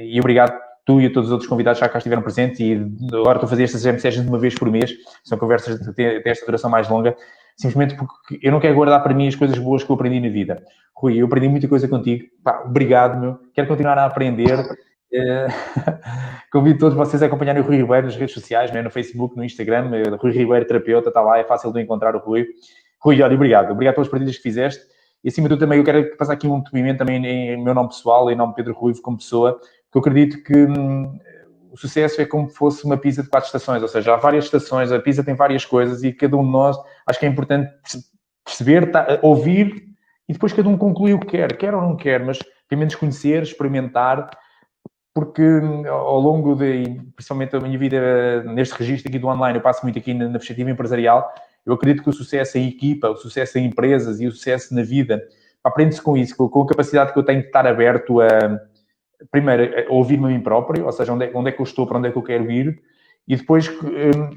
S1: e obrigado tu e a todos os outros convidados já cá estiveram presentes e agora estou a fazer estas Jam Sessions de uma vez por mês, são conversas que têm esta duração mais longa, simplesmente porque eu não quero guardar para mim as coisas boas que eu aprendi na vida. Rui, eu aprendi muita coisa contigo, obrigado, meu, quero continuar a aprender. Convido todos vocês a acompanharem o Rui Ribeiro nas redes sociais, no Facebook, no Instagram, Rui Ribeiro Terapeuta, está lá, é fácil de encontrar o Rui. Rui, olha, obrigado pelas partilhas que fizeste e acima de tudo também eu quero passar aqui um depoimento também em meu nome pessoal, em nome de Pedro Ruivo como pessoa, porque eu acredito que o sucesso é como se fosse uma pizza de 4 estações, ou seja, há várias estações, a pizza tem várias coisas e cada um de nós, acho que é importante perceber, ouvir e depois cada um conclui o que quer ou não quer, mas pelo menos conhecer, experimentar, porque ao longo principalmente a minha vida neste registro aqui do online, eu passo muito aqui na perspectiva empresarial, eu acredito que o sucesso em equipa, o sucesso em empresas e o sucesso na vida, aprende-se com isso, com a capacidade que eu tenho de estar aberto primeiro, a ouvir-me a mim próprio, ou seja, onde é que eu estou, para onde é que eu quero ir, e depois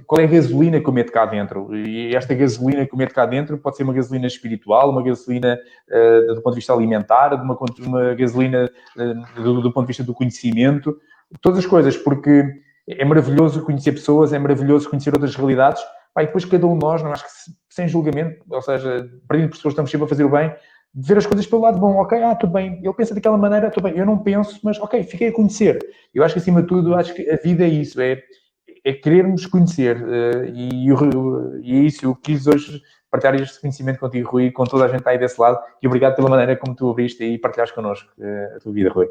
S1: qual é a gasolina que eu meto cá dentro. E esta gasolina que eu meto cá dentro pode ser uma gasolina espiritual, uma gasolina do ponto de vista alimentar, uma gasolina do ponto de vista do conhecimento, todas as coisas, porque é maravilhoso conhecer pessoas, é maravilhoso conhecer outras realidades, e depois cada um de nós, não acho que sem julgamento, ou seja, partindo de pessoas que estamos sempre a fazer o bem, de ver as coisas pelo lado bom, ok, tudo bem, ele pensa daquela maneira, tudo bem, eu não penso, mas ok, fiquei a conhecer. Eu acho que acima de tudo, acho que a vida é isso, é querermos conhecer, e é isso, eu quis hoje partilhar este conhecimento contigo, Rui, com toda a gente aí desse lado, e obrigado pela maneira como tu abriste e partilhaste connosco a tua vida, Rui.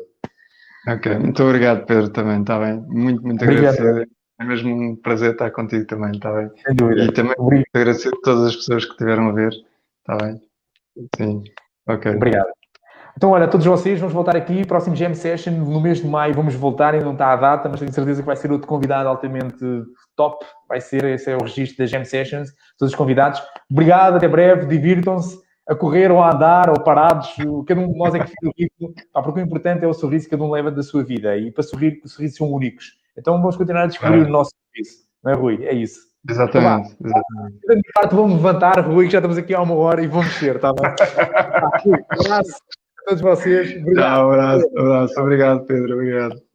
S2: Ok, muito obrigado, Pedro, também, está bem. Muito
S1: Obrigado.
S2: agradecido. É mesmo um prazer estar contigo também, está bem?
S1: Sem dúvida.
S2: E também
S1: Obrigado.
S2: agradecer a todas as pessoas que estiveram a ver, está bem? Sim, ok.
S1: Obrigado. Então, olha, todos vocês, vamos voltar aqui, próximo Jam Session, no mês de maio vamos voltar, ainda não está a data, mas tenho certeza que vai ser outro convidado altamente top, esse é o registro das Jam Sessions, todos os convidados. Obrigado, até breve, divirtam-se, a correr ou a andar ou parados, cada um de nós é que fica o ritmo, porque o importante é o sorriso que cada um leva da sua vida, e para sorrir, os sorrisos são únicos. Então vamos continuar a descobrir o nosso sorriso, não é, Rui? É isso.
S2: Exatamente.
S1: Então, da minha parte, vou-me levantar, Rui, que já estamos aqui há uma hora e vou mexer, está bem? Rui, um abraço a todos vocês. Obrigado.
S2: Tchau, abraço. Obrigado, Pedro. Obrigado.